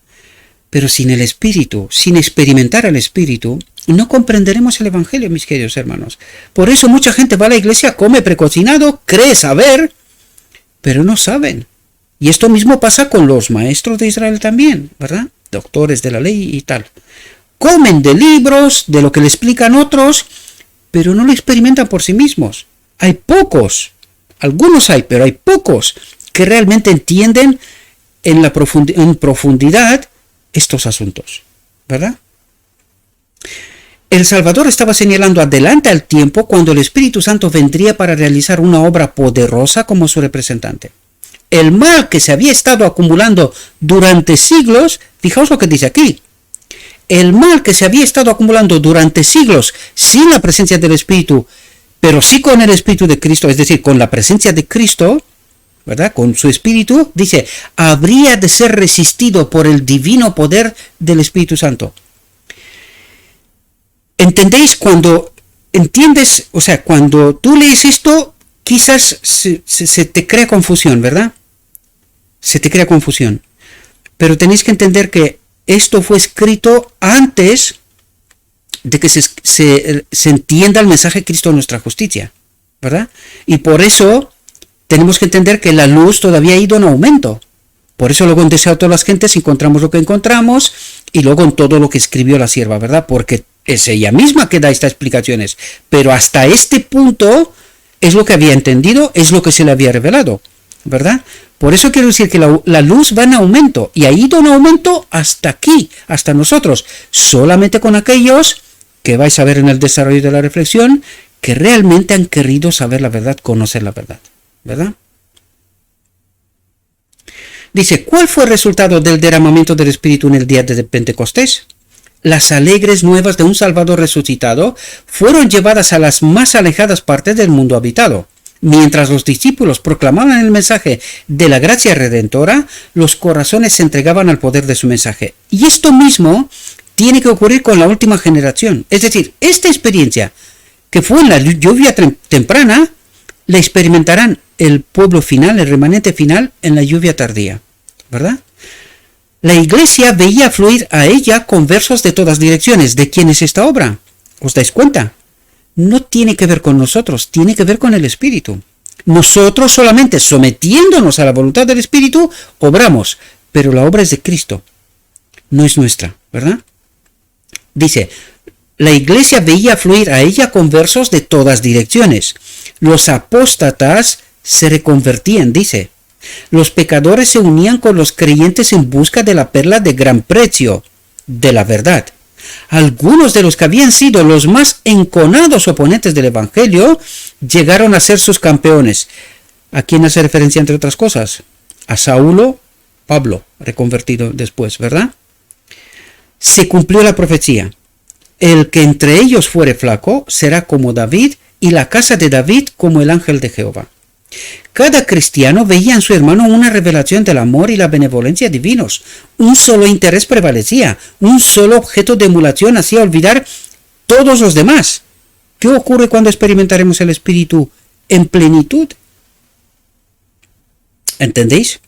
Pero sin el Espíritu, sin experimentar el Espíritu, no comprenderemos el Evangelio, mis queridos hermanos. Por eso mucha gente va a la iglesia, come precocinado, cree saber, pero no saben. Y esto mismo pasa con los maestros de Israel también, ¿verdad? Doctores de la ley y tal. Comen de libros, de lo que le explican otros, pero no lo experimentan por sí mismos. Hay pocos, algunos hay, pero hay pocos que realmente entienden en profundidad estos asuntos, ¿verdad? El Salvador estaba señalando adelante al tiempo cuando el Espíritu Santo vendría para realizar una obra poderosa como su representante. El mal que se había estado acumulando durante siglos, fijaos lo que dice aquí, el mal que se había estado acumulando durante siglos sin la presencia del Espíritu, pero sí con el Espíritu de Cristo, es decir, con la presencia de Cristo, ¿verdad? Con su Espíritu, dice, habría de ser resistido por el divino poder del Espíritu Santo. ¿Entendéis? Cuando entiendes, o sea, cuando tú lees esto, quizás se te crea confusión, ¿verdad? Se te crea confusión. Pero tenéis que entender que esto fue escrito antes de que se entienda el mensaje de Cristo, nuestra justicia, ¿verdad? Y por eso tenemos que entender que la luz todavía ha ido en aumento. Por eso luego en Deseo a todas las gentes encontramos lo que encontramos y luego en todo lo que escribió la sierva, ¿verdad? Porque es ella misma que da estas explicaciones. Pero hasta este punto es lo que había entendido, es lo que se le había revelado, ¿verdad? Por eso quiero decir que la luz va en aumento y ha ido en aumento hasta aquí, hasta nosotros. Solamente con aquellos que vais a ver en el desarrollo de la reflexión que realmente han querido saber la verdad, conocer la verdad, ¿verdad? Dice, ¿cuál fue el resultado del derramamiento del Espíritu en el día de Pentecostés? Las alegres nuevas de un Salvador resucitado fueron llevadas a las más alejadas partes del mundo habitado. Mientras los discípulos proclamaban el mensaje de la gracia redentora, los corazones se entregaban al poder de su mensaje. Y esto mismo tiene que ocurrir con la última generación. Es decir, esta experiencia que fue en la lluvia temprana, la experimentarán el pueblo final, el remanente final, en la lluvia tardía, ¿verdad? La iglesia veía fluir a ella conversos de todas direcciones. ¿De quién es esta obra? ¿Os dais cuenta? No tiene que ver con nosotros, tiene que ver con el Espíritu. Nosotros solamente sometiéndonos a la voluntad del Espíritu, obramos, pero la obra es de Cristo, no es nuestra, ¿verdad? Dice, la iglesia veía fluir a ella conversos de todas direcciones. Los apóstatas se reconvertían, dice. Los pecadores se unían con los creyentes en busca de la perla de gran precio, de la verdad. Algunos de los que habían sido los más enconados oponentes del Evangelio llegaron a ser sus campeones. ¿A quién hace referencia entre otras cosas? A Saulo, Pablo, reconvertido después, ¿verdad? Se cumplió la profecía. El que entre ellos fuere flaco será como David y la casa de David como el ángel de Jehová. Cada cristiano veía en su hermano una revelación del amor y la benevolencia divinos. Un solo interés prevalecía, un solo objeto de emulación hacía olvidar todos los demás. ¿Qué ocurre cuando experimentaremos el Espíritu en plenitud? ¿Entendéis?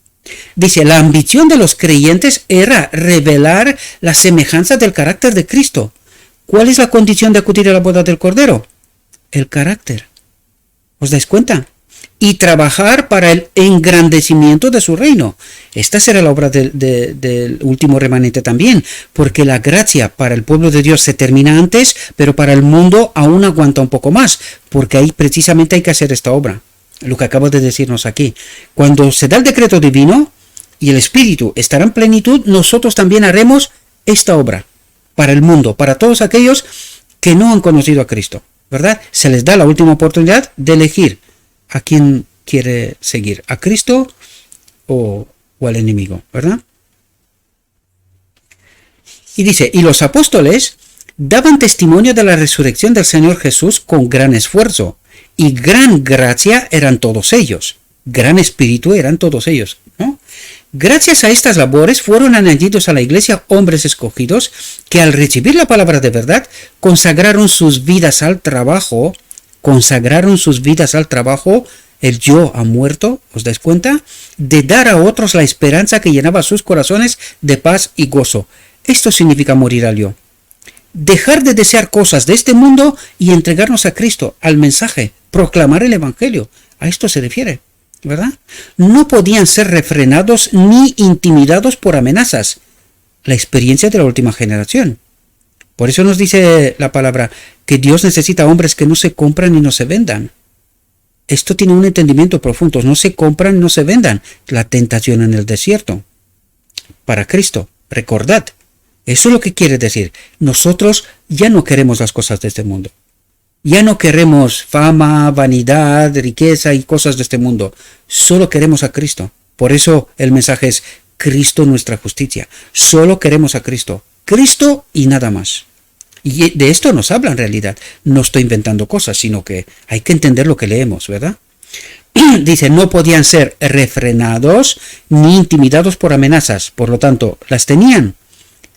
Dice, la ambición de los creyentes era revelar la semejanza del carácter de Cristo. ¿Cuál es la condición de acudir a la boda del Cordero? El carácter. ¿Os dais cuenta? Y trabajar para el engrandecimiento de su reino. Esta será la obra del último remanente también, porque la gracia para el pueblo de Dios se termina antes, pero para el mundo aún aguanta un poco más, porque ahí precisamente hay que hacer esta obra, lo que acabo de decirnos aquí. Cuando se da el decreto divino y el Espíritu estará en plenitud, nosotros también haremos esta obra para el mundo, para todos aquellos que no han conocido a Cristo, ¿verdad? Se les da la última oportunidad de elegir a quién quiere seguir, a Cristo o al enemigo, ¿verdad? Y dice, y los apóstoles daban testimonio de la resurrección del Señor Jesús con gran esfuerzo, y gran gracia eran todos ellos, gran espíritu eran todos ellos, ¿no? Gracias a estas labores fueron añadidos a la iglesia hombres escogidos que al recibir la palabra de verdad consagraron sus vidas al trabajo, el yo ha muerto, ¿os dais cuenta? De dar a otros la esperanza que llenaba sus corazones de paz y gozo. Esto significa morir al yo. Dejar de desear cosas de este mundo y entregarnos a Cristo, al mensaje, proclamar el Evangelio. A esto se refiere, ¿verdad? No podían ser refrenados ni intimidados por amenazas. La experiencia de la última generación. Por eso nos dice la palabra que Dios necesita hombres que no se compran y no se vendan. Esto tiene un entendimiento profundo. No se compran, no se vendan. La tentación en el desierto. Para Cristo. Recordad. Eso es lo que quiere decir. Nosotros ya no queremos las cosas de este mundo. Ya no queremos fama, vanidad, riqueza y cosas de este mundo. Solo queremos a Cristo. Por eso el mensaje es Cristo nuestra justicia. Solo queremos a Cristo. Cristo y nada más. Y de esto nos habla en realidad. No estoy inventando cosas, sino que hay que entender lo que leemos, ¿verdad? Dice, no podían ser refrenados ni intimidados por amenazas. Por lo tanto, ¿las tenían?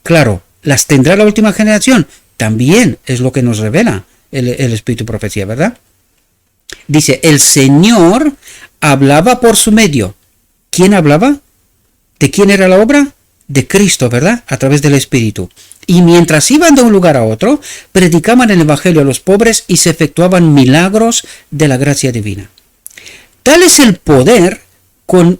Claro, ¿las tendrá la última generación? También es lo que nos revela el Espíritu Profecía, ¿verdad? Dice, el Señor hablaba por su medio. ¿Quién hablaba? ¿De quién era la obra? De Cristo, ¿verdad? A través del Espíritu. Y mientras iban de un lugar a otro, predicaban el Evangelio a los pobres y se efectuaban milagros de la gracia divina. Tal es el poder con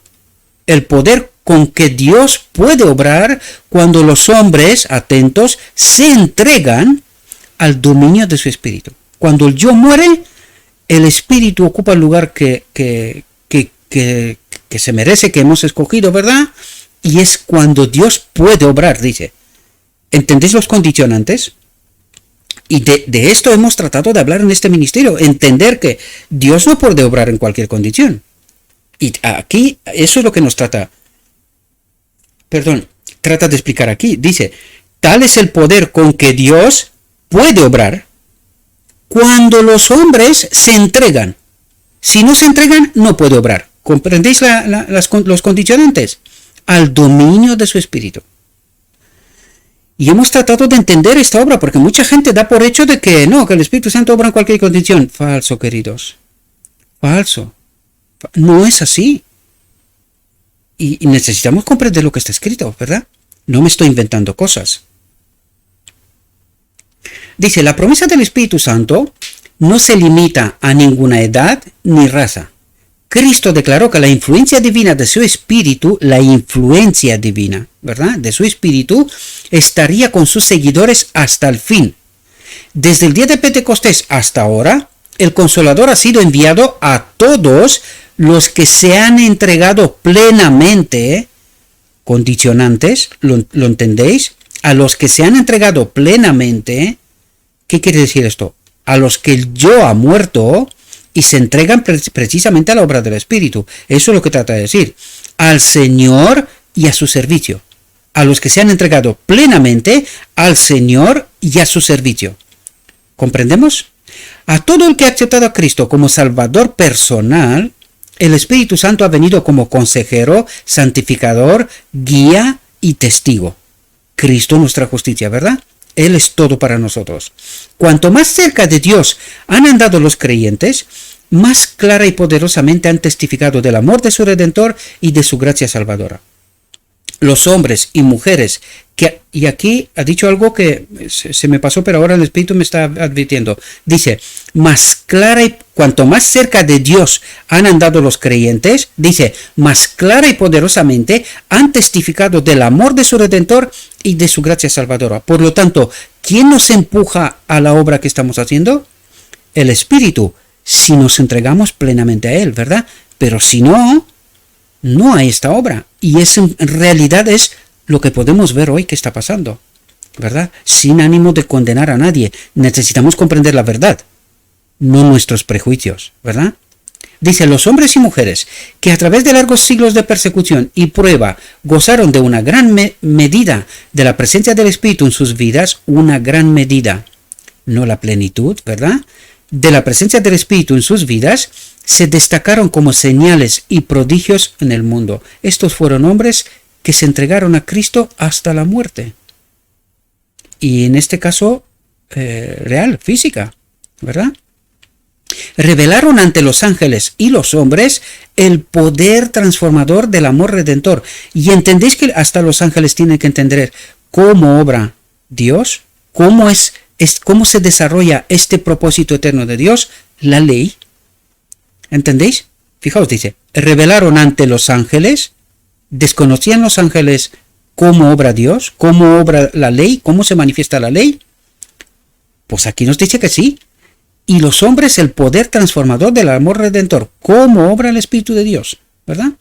que Dios puede obrar cuando los hombres, atentos, se entregan al dominio de su espíritu. Cuando el yo muere, el espíritu ocupa el lugar que se merece, que hemos escogido, ¿verdad? Y es cuando Dios puede obrar, dice. ¿Entendéis los condicionantes? Y de esto hemos tratado de hablar en este ministerio. Entender que Dios no puede obrar en cualquier condición. Y aquí, eso es lo que nos trata de explicar aquí. Dice, tal es el poder con que Dios puede obrar cuando los hombres se entregan. Si no se entregan, no puede obrar. ¿Comprendéis los condicionantes? Al dominio de su espíritu. Y hemos tratado de entender esta obra, porque mucha gente da por hecho de que no, que el Espíritu Santo obra en cualquier condición. Falso, queridos. Falso. No es así. Y necesitamos comprender lo que está escrito, ¿verdad? No me estoy inventando cosas. Dice, la promesa del Espíritu Santo no se limita a ninguna edad ni raza. Cristo declaró que la influencia divina de su Espíritu, ¿verdad? De su Espíritu, estaría con sus seguidores hasta el fin. Desde el día de Pentecostés hasta ahora, el Consolador ha sido enviado a todos los que se han entregado plenamente, condicionantes, ¿lo entendéis? A los que se han entregado plenamente, ¿qué quiere decir esto? A los que el yo ha muerto y se entregan precisamente a la obra del Espíritu. Eso es lo que trata de decir. Al Señor y a su servicio. A los que se han entregado plenamente al Señor y a su servicio. ¿Comprendemos? A todo el que ha aceptado a Cristo como Salvador personal, el Espíritu Santo ha venido como consejero, santificador, guía y testigo. Cristo nuestra justicia, ¿verdad? Él es todo para nosotros. Cuanto más cerca de Dios han andado los creyentes, más clara y poderosamente han testificado del amor de su Redentor y de su gracia salvadora. Los hombres y mujeres y aquí ha dicho algo que se me pasó, pero ahora el Espíritu me está advirtiendo. Dice, más clara y cuanto más cerca de Dios han andado los creyentes, dice, más clara y poderosamente han testificado del amor de su Redentor y de su gracia salvadora. Por lo tanto, ¿quién nos empuja a la obra que estamos haciendo? El Espíritu, si nos entregamos plenamente a Él, ¿verdad? Pero si no, no hay esta obra. Y eso en realidad es lo que podemos ver hoy que está pasando. ¿verdad? Sin ánimo de condenar a nadie. Necesitamos comprender la verdad, no nuestros prejuicios, ¿verdad? Dice, los hombres y mujeres que a través de largos siglos de persecución y prueba gozaron de una gran medida de la presencia del Espíritu en sus vidas, una gran medida, no la plenitud, ¿verdad? De la presencia del Espíritu en sus vidas, se destacaron como señales y prodigios en el mundo. Estos fueron hombres que se entregaron a Cristo hasta la muerte. Y en este caso, real, física, ¿verdad? Revelaron ante los ángeles y los hombres el poder transformador del amor redentor. Y entendéis que hasta los ángeles tienen que entender cómo obra Dios, cómo se desarrolla este propósito eterno de Dios, la ley. ¿Entendéis? Fijaos, dice, revelaron ante los ángeles, desconocían los ángeles cómo obra Dios, cómo obra la ley, cómo se manifiesta la ley. Pues aquí nos dice que sí. Y los hombres el poder transformador del amor redentor, cómo obra el Espíritu de Dios, ¿verdad?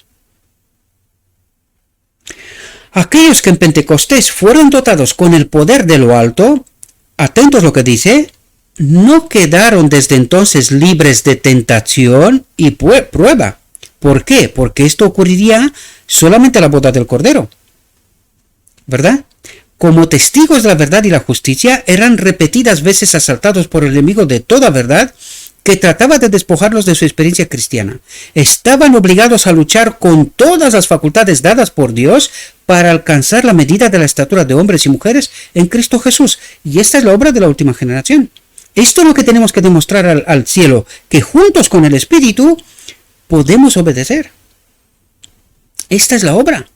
Aquellos que en Pentecostés fueron dotados con el poder de lo alto, atentos a lo que dice, no quedaron desde entonces libres de tentación y prueba. ¿Por qué? Porque esto ocurriría solamente a la boda del Cordero, ¿verdad? Como testigos de la verdad y la justicia, eran repetidas veces asaltados por el enemigo de toda verdad que trataba de despojarlos de su experiencia cristiana. Estaban obligados a luchar con todas las facultades dadas por Dios para alcanzar la medida de la estatura de hombres y mujeres en Cristo Jesús. Y esta es la obra de la última generación. Esto es lo que tenemos que demostrar al cielo, que juntos con el Espíritu podemos obedecer. Esta es la obra,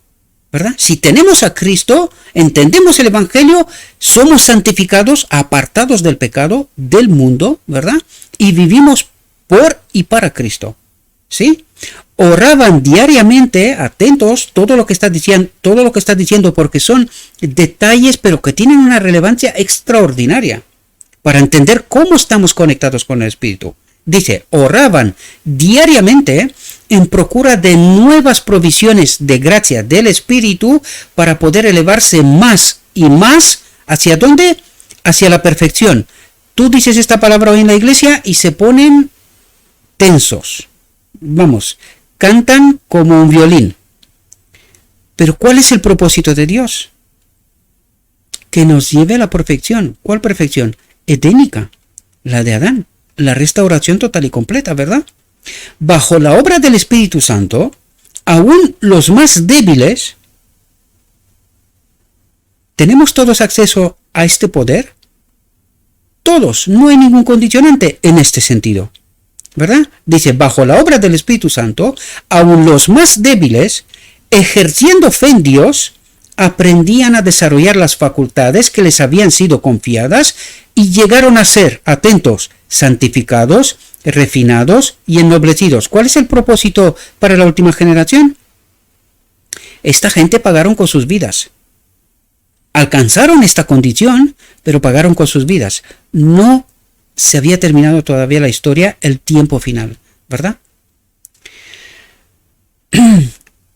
¿verdad? Si tenemos a Cristo, entendemos el Evangelio, somos santificados, apartados del pecado, del mundo, ¿verdad? Y vivimos por y para Cristo, ¿sí? Oraban diariamente, atentos, todo lo que está diciendo, porque son detalles, pero que tienen una relevancia extraordinaria para entender cómo estamos conectados con el Espíritu. Dice, oraban diariamente en procura de nuevas provisiones de gracia del Espíritu para poder elevarse más y más. ¿Hacia dónde? Hacia la perfección. Tú dices esta palabra hoy en la iglesia y se ponen tensos. Vamos, cantan como un violín. Pero ¿cuál es el propósito de Dios? Que nos lleve a la perfección. ¿Cuál perfección? Edénica, la de Adán. La restauración total y completa, ¿verdad? Bajo la obra del Espíritu Santo, aún los más débiles, ¿tenemos todos acceso a este poder? Todos, no hay ningún condicionante en este sentido, ¿verdad? Dice, bajo la obra del Espíritu Santo, aún los más débiles, ejerciendo fe en Dios, aprendían a desarrollar las facultades que les habían sido confiadas y llegaron a ser, atentos, santificados, refinados y ennoblecidos. ¿Cuál es el propósito para la última generación? Esta gente pagaron con sus vidas. Alcanzaron esta condición, pero pagaron con sus vidas. No se había terminado todavía la historia, el tiempo final, ¿verdad?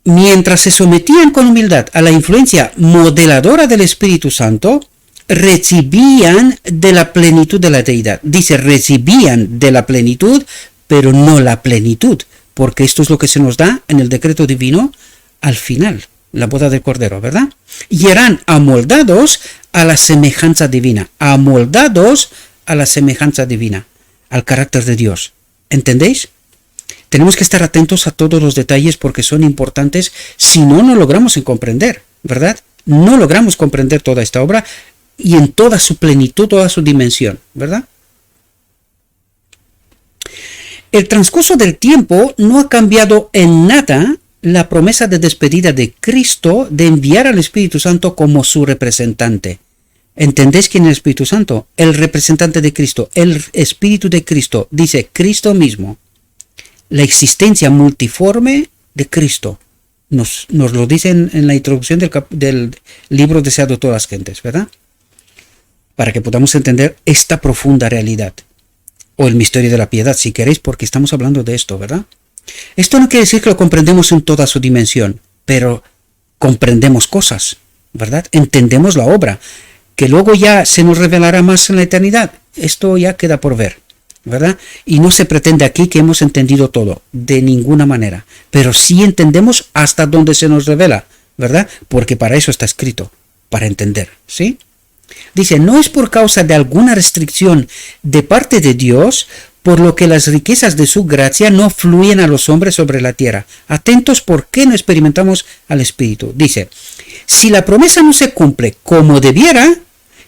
Mientras se sometían con humildad a la influencia modeladora del Espíritu Santo, recibían de la plenitud de la deidad. Dice, recibían de la plenitud, pero no la plenitud, porque esto es lo que se nos da en el decreto divino al final, la boda del Cordero, ¿verdad? Y eran amoldados a la semejanza divina, amoldados a la semejanza divina, al carácter de Dios. ¿Entendéis? Tenemos que estar atentos a todos los detalles porque son importantes, si no, no logramos comprender, ¿verdad? No logramos comprender toda esta obra y en toda su plenitud, toda su dimensión, ¿verdad? El transcurso del tiempo no ha cambiado en nada la promesa de despedida de Cristo de enviar al Espíritu Santo como su representante. ¿Entendéis quién es el Espíritu Santo? El representante de Cristo, el Espíritu de Cristo, dice Cristo mismo. La existencia multiforme de Cristo. Nos lo dicen en la introducción del libro Deseado de todas las gentes, ¿verdad? Para que podamos entender esta profunda realidad. O el misterio de la piedad, si queréis, porque estamos hablando de esto, ¿verdad? Esto no quiere decir que lo comprendemos en toda su dimensión, pero comprendemos cosas, ¿verdad? Entendemos la obra, que luego ya se nos revelará más en la eternidad, esto ya queda por ver, ¿verdad? Y no se pretende aquí que hemos entendido todo, de ninguna manera, pero sí entendemos hasta donde se nos revela, ¿verdad? Porque para eso está escrito, para entender, ¿sí? Dice, no es por causa de alguna restricción de parte de Dios, por lo que las riquezas de su gracia no fluyen a los hombres sobre la tierra. Atentos, ¿por qué no experimentamos al Espíritu? Dice, si la promesa no se cumple como debiera,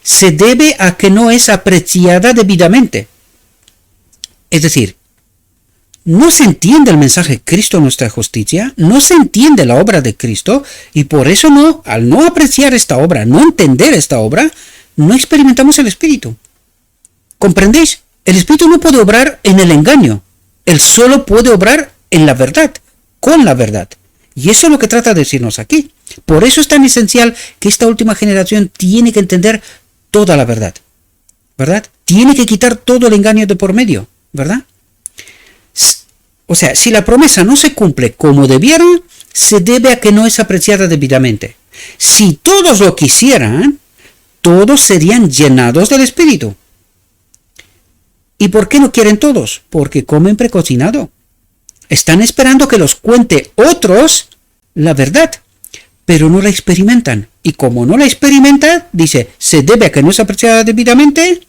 se debe a que no es apreciada debidamente. Es decir, no se entiende el mensaje de Cristo, nuestra justicia, no se entiende la obra de Cristo, y por eso no, al no apreciar esta obra, no entender esta obra, no experimentamos el Espíritu. ¿Comprendéis? El Espíritu no puede obrar en el engaño. Él solo puede obrar en la verdad, con la verdad. Y eso es lo que trata de decirnos aquí. Por eso es tan esencial que esta última generación tiene que entender toda la verdad, ¿verdad? Tiene que quitar todo el engaño de por medio, ¿verdad? O sea, si la promesa no se cumple como debiera, se debe a que no es apreciada debidamente. Si todos lo quisieran, todos serían llenados del Espíritu. ¿Y por qué no quieren todos? Porque comen precocinado. Están esperando que los cuente otros la verdad, pero no la experimentan. Y como no la experimentan, dice, se debe a que no es apreciada debidamente,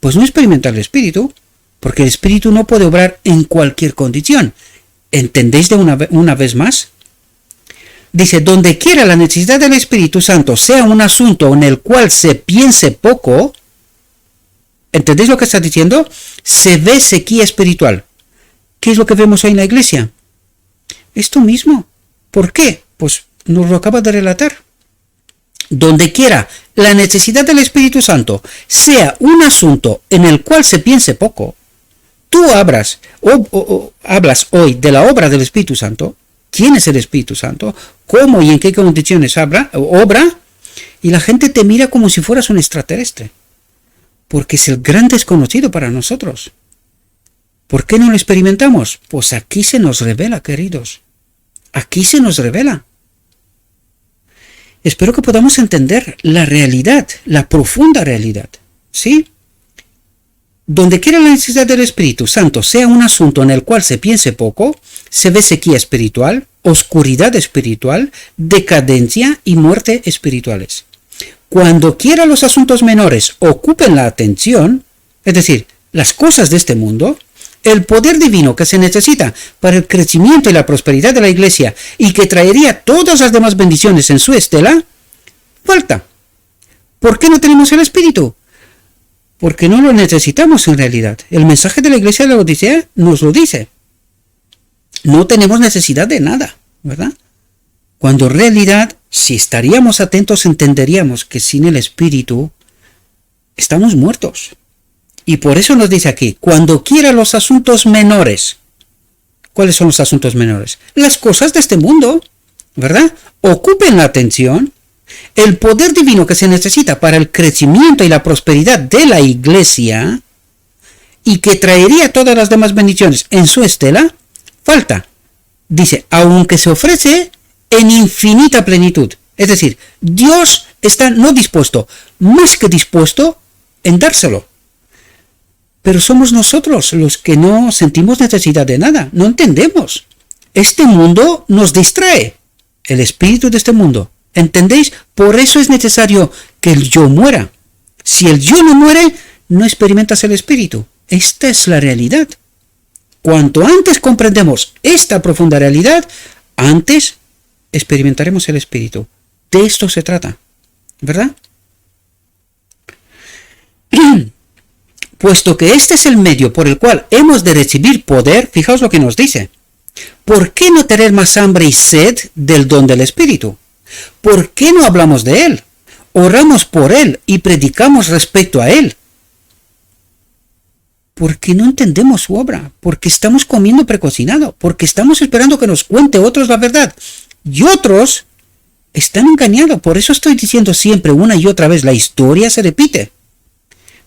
pues no experimenta el Espíritu, porque el Espíritu no puede obrar en cualquier condición. ¿Entendéis de una vez más? Dice, donde quiera la necesidad del Espíritu Santo sea un asunto en el cual se piense poco, ¿entendéis lo que está diciendo? Se ve sequía espiritual. ¿Qué es lo que vemos hoy en la iglesia? Esto mismo. ¿Por qué? Pues nos lo acaba de relatar. Donde quiera la necesidad del Espíritu Santo sea un asunto en el cual se piense poco, tú hablas hoy de la obra del Espíritu Santo, quién es el Espíritu Santo, cómo y en qué condiciones obra, y la gente te mira como si fueras un extraterrestre. Porque es el gran desconocido para nosotros. ¿Por qué no lo experimentamos? Pues aquí se nos revela, queridos. Aquí se nos revela. Espero que podamos entender la realidad, la profunda realidad. ¿Sí? Donde quiera la necesidad del Espíritu Santo sea un asunto en el cual se piense poco, se ve sequía espiritual, oscuridad espiritual, decadencia y muerte espirituales. Cuando quiera los asuntos menores ocupen la atención, es decir, las cosas de este mundo, el poder divino que se necesita para el crecimiento y la prosperidad de la iglesia y que traería todas las demás bendiciones en su estela, falta. ¿Por qué no tenemos el Espíritu? Porque no lo necesitamos en realidad. El mensaje de la iglesia de la Odisea nos lo dice. No tenemos necesidad de nada, ¿verdad? Cuando en realidad, si estaríamos atentos, entenderíamos que sin el Espíritu estamos muertos. Y por eso nos dice aquí, cuando quiera los asuntos menores. ¿Cuáles son los asuntos menores? Las cosas de este mundo, ¿verdad? Ocupen la atención. El poder divino que se necesita para el crecimiento y la prosperidad de la iglesia y que traería todas las demás bendiciones en su estela, falta. Dice, aunque se ofrece en infinita plenitud. Es decir, Dios está no dispuesto, más que dispuesto en dárselo. Pero somos nosotros los que no sentimos necesidad de nada, no entendemos. Este mundo nos distrae, el espíritu de este mundo. ¿Entendéis? Por eso es necesario que el yo muera. Si el yo no muere, no experimentas el espíritu. Esta es la realidad. Cuanto antes comprendemos esta profunda realidad, antes experimentaremos el espíritu. De esto se trata, ¿verdad? Puesto que este es el medio por el cual hemos de recibir poder, fijaos lo que nos dice. ¿Por qué no tener más hambre y sed del don del espíritu? ¿Por qué no hablamos de él? Oramos por él y predicamos respecto a él. Porque no entendemos su obra, porque estamos comiendo precocinado, porque estamos esperando que nos cuente otros la verdad. Y otros están engañados. Por eso estoy diciendo siempre una y otra vez, la historia se repite.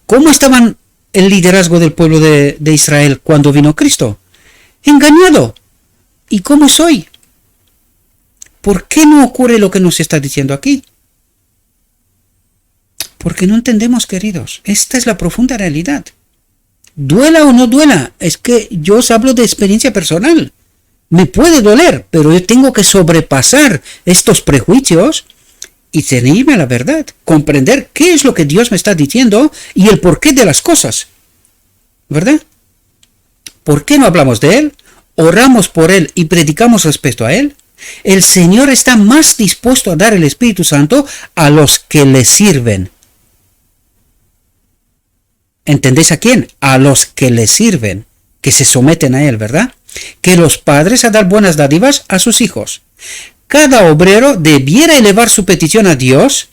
¿Cómo estaban el liderazgo del pueblo de Israel cuando vino Cristo? Engañado. ¿Y cómo es hoy? ¿Por qué no ocurre lo que nos está diciendo aquí? Porque no entendemos, queridos. Esta es la profunda realidad. Duela o no duela, es que yo os hablo de experiencia personal. Me puede doler, pero yo tengo que sobrepasar estos prejuicios y ceñirme a la verdad, comprender qué es lo que Dios me está diciendo y el porqué de las cosas. ¿Verdad? ¿Por qué no hablamos de Él? Oramos por Él y predicamos respecto a Él. El Señor está más dispuesto a dar el Espíritu Santo a los que le sirven. ¿Entendéis a quién? A los que le sirven, que se someten a Él, ¿verdad? Que los padres a dar buenas dádivas a sus hijos. Cada obrero debiera elevar su petición a Dios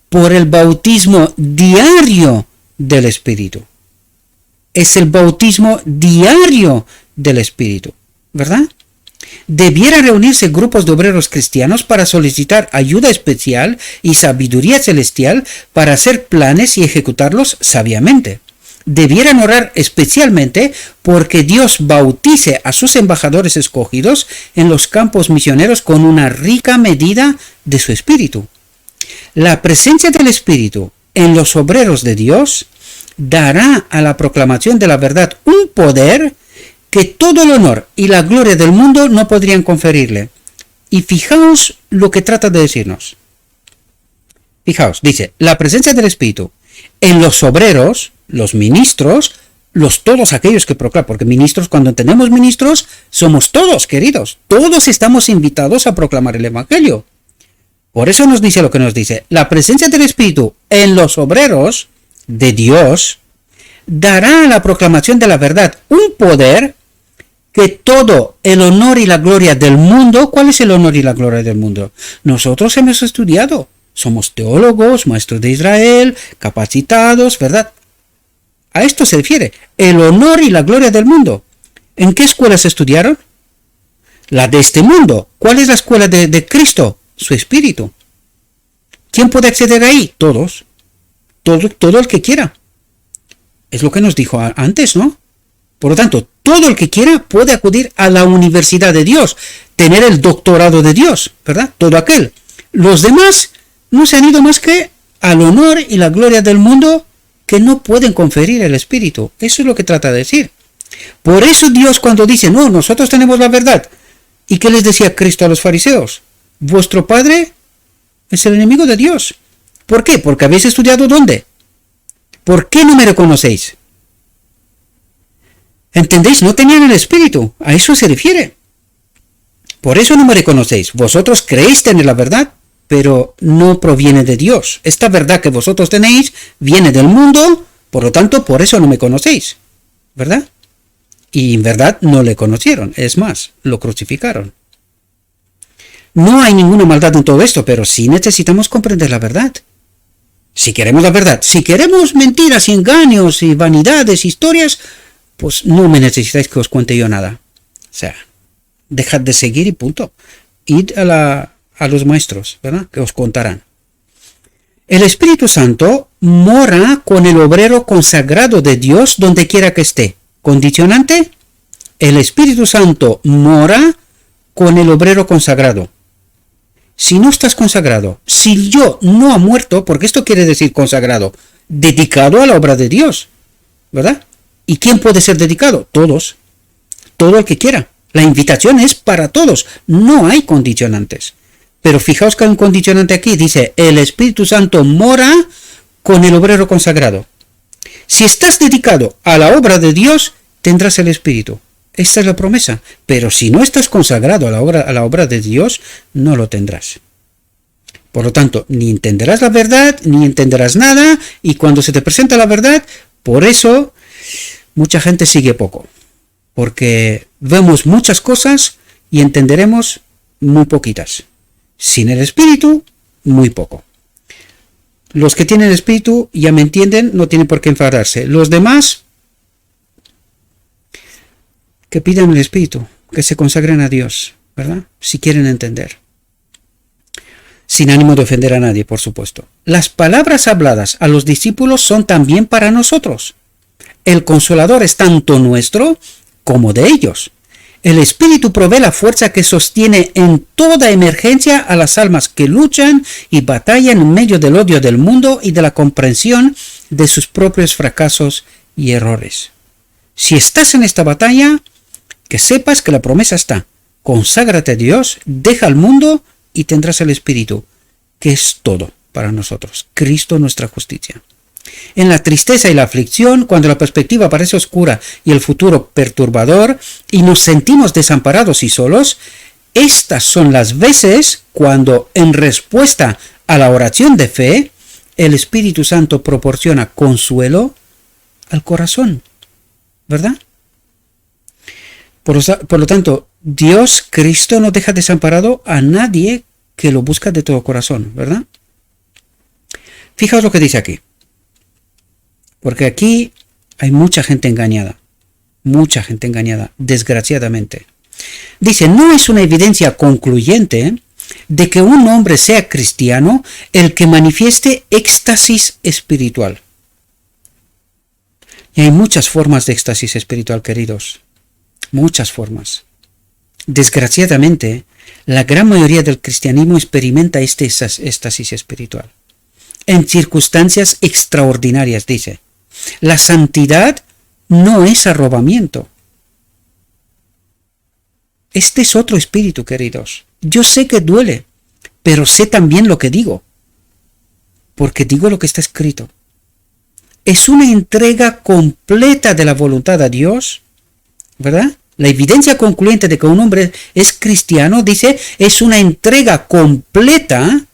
por el bautismo diario del Espíritu. Es el bautismo diario del Espíritu, ¿verdad? Debiera reunirse grupos de obreros cristianos para solicitar ayuda especial y sabiduría celestial para hacer planes y ejecutarlos sabiamente. Debieran orar especialmente porque Dios bautice a sus embajadores escogidos en los campos misioneros con una rica medida de su Espíritu. La presencia del Espíritu en los obreros de Dios dará a la proclamación de la verdad un poder que todo el honor y la gloria del mundo no podrían conferirle. Y fijaos lo que trata de decirnos. Fijaos, dice, la presencia del Espíritu en los obreros, los ministros, todos aquellos que proclaman, porque ministros, cuando entendemos ministros, somos todos, queridos, todos estamos invitados a proclamar el Evangelio. Por eso nos dice lo que nos dice, la presencia del Espíritu en los obreros de Dios dará a la proclamación de la verdad un poder que todo el honor y la gloria del mundo, ¿cuál es el honor y la gloria del mundo? Nosotros hemos estudiado, somos teólogos, maestros de Israel, capacitados, ¿verdad? A esto se refiere, el honor y la gloria del mundo. ¿En qué escuelas estudiaron? La de este mundo. ¿Cuál es la escuela de Cristo? Su Espíritu. ¿Quién puede acceder ahí? Todos. Todo el que quiera. Es lo que nos dijo antes, ¿no? Por lo tanto, todo el que quiera puede acudir a la universidad de Dios, tener el doctorado de Dios, ¿verdad? Todo aquel. Los demás no se han ido más que al honor y la gloria del mundo que no pueden conferir el Espíritu. Eso es lo que trata de decir. Por eso Dios cuando dice, no, nosotros tenemos la verdad. ¿Y qué les decía Cristo a los fariseos? Vuestro Padre es el enemigo de Dios. ¿Por qué? Porque habéis estudiado ¿dónde? ¿Por qué no me reconocéis? ¿Entendéis? No tenían el Espíritu. A eso se refiere. Por eso no me reconocéis. Vosotros creéis tener la verdad, pero no proviene de Dios. Esta verdad que vosotros tenéis viene del mundo, por lo tanto, por eso no me conocéis. ¿Verdad? Y en verdad no le conocieron. Es más, lo crucificaron. No hay ninguna maldad en todo esto, pero sí necesitamos comprender la verdad. Si queremos la verdad, si queremos mentiras, engaños y vanidades, historias, pues no me necesitáis que os cuente yo nada. O sea, dejad de seguir y punto. Id a los maestros, ¿verdad? Que os contarán. El Espíritu Santo mora con el obrero consagrado de Dios donde quiera que esté. Condicionante, el Espíritu Santo mora con el obrero consagrado. Si no estás consagrado, si yo no ha muerto, porque esto quiere decir consagrado, dedicado a la obra de Dios, ¿verdad? ¿Y quién puede ser dedicado? Todos. Todo el que quiera. La invitación es para todos. No hay condicionantes. Pero fijaos que hay un condicionante aquí. Dice, el Espíritu Santo mora con el obrero consagrado. Si estás dedicado a la obra de Dios, tendrás el Espíritu. Esta es la promesa. Pero si no estás consagrado a la obra de Dios, no lo tendrás. Por lo tanto, ni entenderás la verdad, ni entenderás nada. Y cuando se te presenta la verdad, por eso mucha gente sigue poco. Porque vemos muchas cosas y entenderemos muy poquitas. Sin el Espíritu, muy poco. Los que tienen el Espíritu ya me entienden, no tienen por qué enfadarse. Los demás, que pidan el Espíritu, que se consagren a Dios, ¿verdad? Si quieren entender. Sin ánimo de ofender a nadie, por supuesto. Las palabras habladas a los discípulos son también para nosotros. El Consolador es tanto nuestro como de ellos. El Espíritu provee la fuerza que sostiene en toda emergencia a las almas que luchan y batallan en medio del odio del mundo y de la comprensión de sus propios fracasos y errores. Si estás en esta batalla, que sepas que la promesa está. Conságrate a Dios, deja al mundo y tendrás el Espíritu, que es todo para nosotros. Cristo nuestra justicia. En la tristeza y la aflicción, cuando la perspectiva parece oscura y el futuro perturbador, y nos sentimos desamparados y solos, estas son las veces cuando, en respuesta a la oración de fe, el Espíritu Santo proporciona consuelo al corazón, ¿verdad? Por lo tanto, Dios, Cristo, no deja desamparado a nadie que lo busca de todo corazón, ¿verdad? Fijaos lo que dice aquí. Porque aquí hay mucha gente engañada, desgraciadamente. Dice, no es una evidencia concluyente de que un hombre sea cristiano el que manifieste éxtasis espiritual. Y hay muchas formas de éxtasis espiritual, queridos. Muchas formas. Desgraciadamente, la gran mayoría del cristianismo experimenta este éxtasis espiritual. En circunstancias extraordinarias, dice. La santidad no es arrobamiento. Este es otro espíritu, queridos. Yo sé que duele, pero sé también lo que digo, porque digo lo que está escrito. Es una entrega completa de la voluntad a Dios, ¿verdad? La evidencia concluyente de que un hombre es cristiano, dice, es una entrega completa.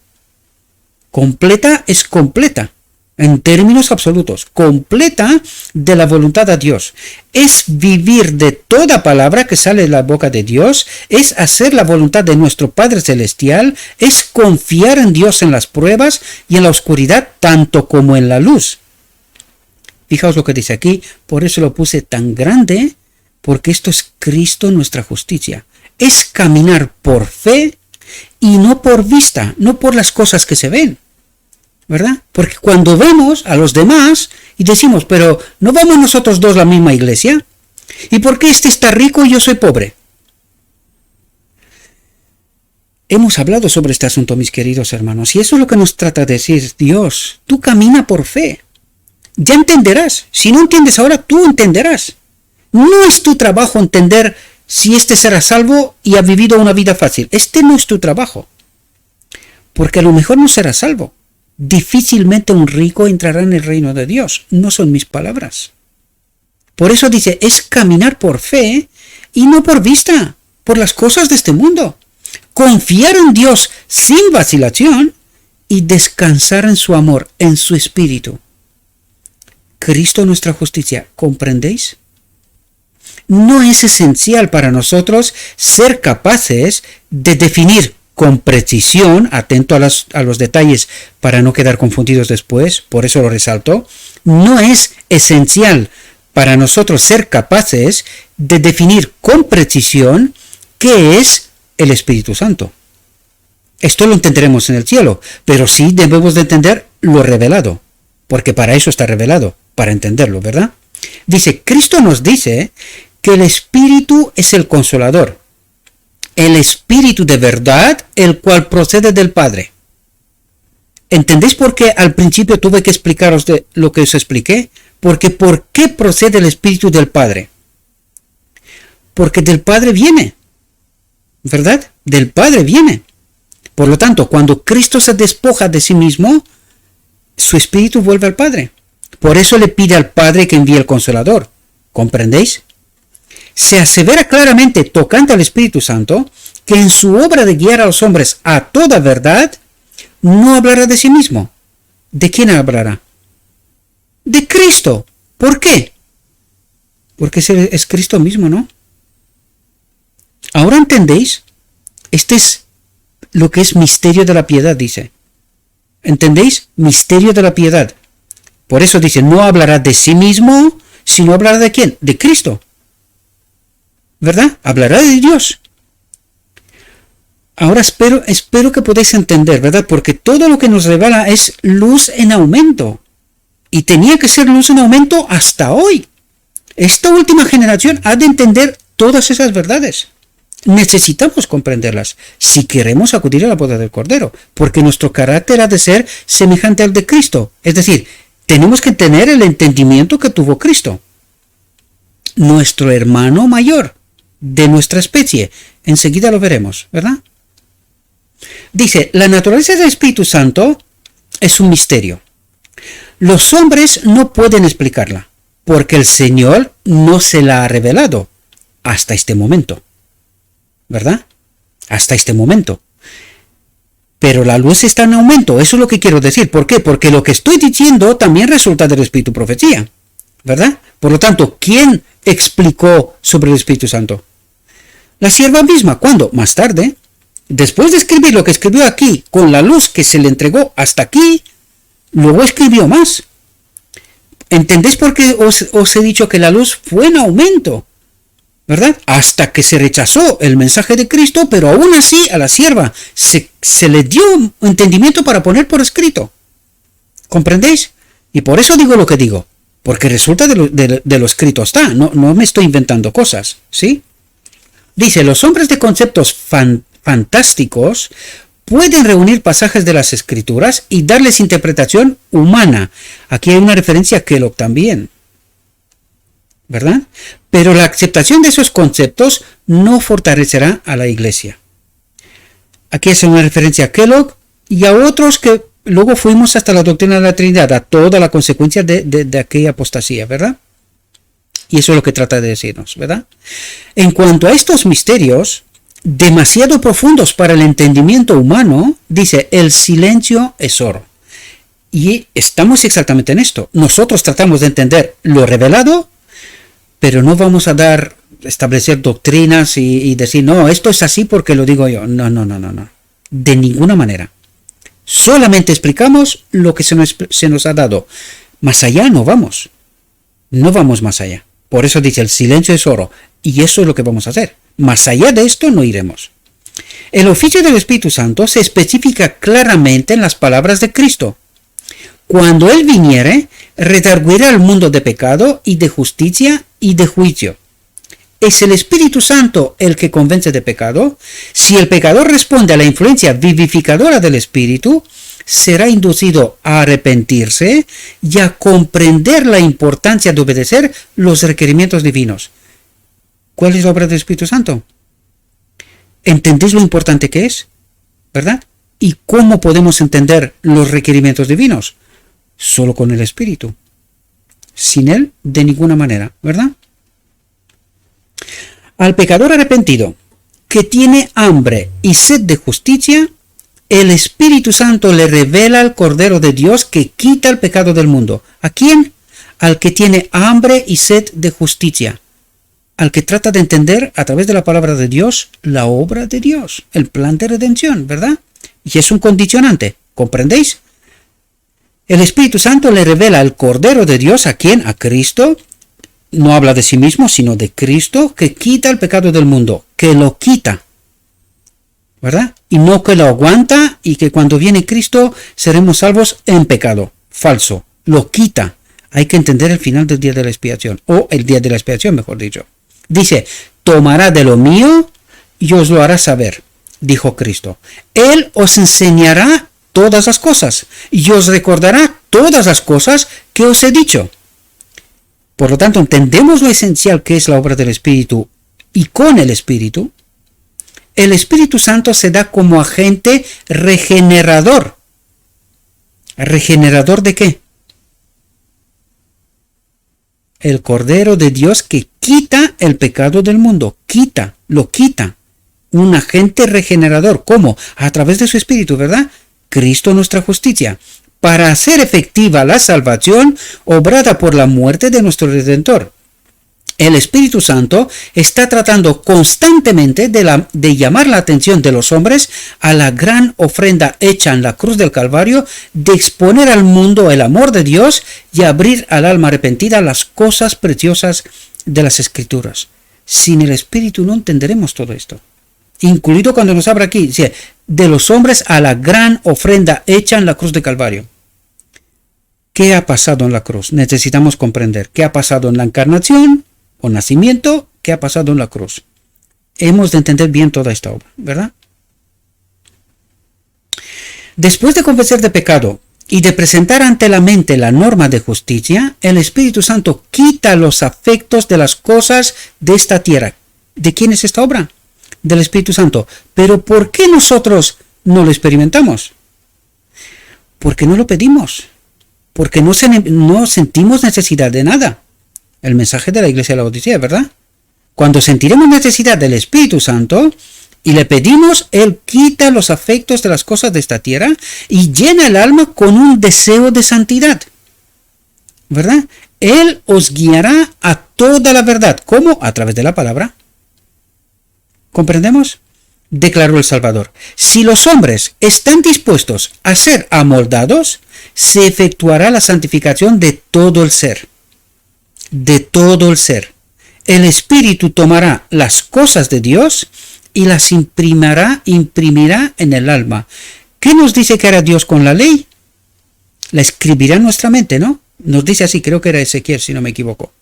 Completa es completa, en términos absolutos, completa de la voluntad a Dios. Es vivir de toda palabra que sale de la boca de Dios, es hacer la voluntad de nuestro Padre Celestial, es confiar en Dios en las pruebas y en la oscuridad, tanto como en la luz. Fijaos lo que dice aquí, por eso lo puse tan grande, porque esto es Cristo nuestra justicia. Es caminar por fe y no por vista, no por las cosas que se ven, ¿verdad? Porque cuando vemos a los demás y decimos, pero ¿no vamos nosotros dos a la misma iglesia? ¿Y por qué este está rico y yo soy pobre? Hemos hablado sobre este asunto, mis queridos hermanos, y eso es lo que nos trata de decir Dios. Tú camina por fe. Ya entenderás. Si no entiendes ahora, tú entenderás. No es tu trabajo entender si este será salvo y ha vivido una vida fácil. Este no es tu trabajo. Porque a lo mejor no será salvo. Difícilmente un rico entrará en el reino de Dios. No son mis palabras. Por eso dice, es caminar por fe y no por vista, por las cosas de este mundo. Confiar en Dios sin vacilación y descansar en su amor, en su espíritu. Cristo nuestra justicia, ¿comprendéis? No es esencial para nosotros ser capaces de definir con precisión, atento a los detalles para no quedar confundidos después, por eso lo resalto, no es esencial para nosotros ser capaces de definir con precisión qué es el Espíritu Santo. Esto lo entenderemos en el cielo, pero sí debemos de entender lo revelado, porque para eso está revelado, para entenderlo, ¿verdad? Dice, Cristo nos dice que el Espíritu es el Consolador, el Espíritu de verdad, el cual procede del Padre. ¿Entendéis por qué al principio tuve que explicaros de lo que os expliqué? Porque ¿por qué procede el Espíritu del Padre? Porque del Padre viene, ¿verdad? Del Padre viene. Por lo tanto, cuando Cristo se despoja de sí mismo, su Espíritu vuelve al Padre. Por eso le pide al Padre que envíe el Consolador. ¿Comprendéis? Se asevera claramente, tocante al Espíritu Santo, que en su obra de guiar a los hombres a toda verdad, no hablará de sí mismo. ¿De quién hablará? De Cristo. ¿Por qué? Porque es Cristo mismo, ¿no? ¿Ahora entendéis? Este es lo que es misterio de la piedad, dice. ¿Entendéis? Misterio de la piedad. Por eso dice, no hablará de sí mismo, sino hablará de quién? De Cristo. ¿Verdad? Hablará de Dios. Ahora espero que podáis entender, ¿verdad? Porque todo lo que nos revela es luz en aumento. Y tenía que ser luz en aumento hasta hoy. Esta última generación ha de entender todas esas verdades. Necesitamos comprenderlas si queremos acudir a la boda del Cordero, porque nuestro carácter ha de ser semejante al de Cristo. Es decir, tenemos que tener el entendimiento que tuvo Cristo, nuestro hermano mayor de nuestra especie. Enseguida lo veremos, ¿verdad? Dice, la naturaleza del Espíritu Santo es un misterio. Los hombres no pueden explicarla, porque el Señor no se la ha revelado hasta este momento, ¿verdad? Hasta este momento. Pero la luz está en aumento, eso es lo que quiero decir. ¿Por qué? Porque lo que estoy diciendo también resulta del Espíritu Profecía, ¿verdad? Por lo tanto, ¿quién explicó sobre el Espíritu Santo? La sierva misma. ¿Cuándo? Más tarde. Después de escribir lo que escribió aquí, con la luz que se le entregó hasta aquí, luego escribió más. ¿Entendéis por qué os he dicho que la luz fue en aumento? ¿Verdad? Hasta que se rechazó el mensaje de Cristo, pero aún así a la sierva se le dio entendimiento para poner por escrito. ¿Comprendéis? Y por eso digo lo que digo, porque resulta de lo escrito está, no me estoy inventando cosas, ¿sí? Dice, los hombres de conceptos fantásticos pueden reunir pasajes de las Escrituras y darles interpretación humana. Aquí hay una referencia a Kellogg también, ¿verdad? Pero la aceptación de esos conceptos no fortalecerá a la iglesia. Aquí es una referencia a Kellogg y a otros que luego fuimos hasta la doctrina de la Trinidad, a toda la consecuencia de aquella apostasía, ¿verdad? Y eso es lo que trata de decirnos, ¿verdad? En cuanto a estos misterios, demasiado profundos para el entendimiento humano, dice, el silencio es oro. Y estamos exactamente en esto. Nosotros tratamos de entender lo revelado, pero no vamos a establecer doctrinas y decir, no, esto es así porque lo digo yo. No. De ninguna manera. Solamente explicamos lo que se nos ha dado. Más allá no vamos. No vamos más allá. Por eso dice, el silencio es oro. Y eso es lo que vamos a hacer. Más allá de esto no iremos. El oficio del Espíritu Santo se especifica claramente en las palabras de Cristo. Cuando Él viniere, redarguirá el mundo de pecado y de justicia y de juicio. ¿Es el Espíritu Santo el que convence de pecado? Si el pecador responde a la influencia vivificadora del Espíritu, será inducido a arrepentirse y a comprender la importancia de obedecer los requerimientos divinos. ¿Cuál es la obra del Espíritu Santo? ¿Entendéis lo importante que es? ¿Verdad? ¿Y cómo podemos entender los requerimientos divinos? Solo con el Espíritu. Sin Él, de ninguna manera, ¿verdad? Al pecador arrepentido, que tiene hambre y sed de justicia, el Espíritu Santo le revela al Cordero de Dios que quita el pecado del mundo. ¿A quién? Al que tiene hambre y sed de justicia. Al que trata de entender a través de la palabra de Dios la obra de Dios, el plan de redención, ¿verdad? Y es un condicionante, ¿comprendéis? El Espíritu Santo le revela al Cordero de Dios, ¿a quién? A Cristo. No habla de sí mismo, sino de Cristo, que quita el pecado del mundo, que lo quita, ¿verdad? Y no que lo aguanta y que cuando viene Cristo seremos salvos en pecado. Falso, lo quita. Hay que entender el final del día de la expiación, o el día de la expiación, mejor dicho. Dice, tomará de lo mío y os lo hará saber, dijo Cristo. Él os enseñará todas las cosas y os recordará todas las cosas que os he dicho. Por lo tanto, entendemos lo esencial que es la obra del Espíritu y con el Espíritu Santo se da como agente regenerador. ¿Regenerador de qué? El Cordero de Dios que quita el pecado del mundo. Lo quita. Un agente regenerador. ¿Cómo? A través de su Espíritu, ¿verdad? Cristo nuestra justicia. Para hacer efectiva la salvación obrada por la muerte de nuestro Redentor. El Espíritu Santo está tratando constantemente de llamar la atención de los hombres a la gran ofrenda hecha en la cruz del Calvario, de exponer al mundo el amor de Dios y abrir al alma arrepentida las cosas preciosas de las Escrituras. Sin el Espíritu no entenderemos todo esto. Incluido cuando nos habla aquí, dice, de los hombres a la gran ofrenda hecha en la cruz del Calvario. ¿Qué ha pasado en la cruz? Necesitamos comprender qué ha pasado en la encarnación o nacimiento que ha pasado en la cruz. Hemos de entender bien toda esta obra, ¿verdad? Después de convencer de pecado y de presentar ante la mente la norma de justicia, el Espíritu Santo quita los afectos de las cosas de esta tierra. ¿De quién es esta obra? Del Espíritu Santo. Pero ¿por qué nosotros no lo experimentamos? Porque no lo pedimos. Porque no sentimos necesidad de nada. El mensaje de la iglesia de la Odisea, ¿verdad? Cuando sentiremos necesidad del Espíritu Santo y le pedimos, Él quita los afectos de las cosas de esta tierra y llena el alma con un deseo de santidad, ¿verdad? Él os guiará a toda la verdad. ¿Cómo? A través de la palabra. ¿Comprendemos? Declaró el Salvador. Si los hombres están dispuestos a ser amoldados, se efectuará la santificación de todo el ser. De todo el ser. El Espíritu tomará las cosas de Dios y las imprimirá en el alma. ¿Qué nos dice que hará Dios con la ley? La escribirá en nuestra mente, ¿no? Nos dice así, creo que era Ezequiel, si no me equivoco.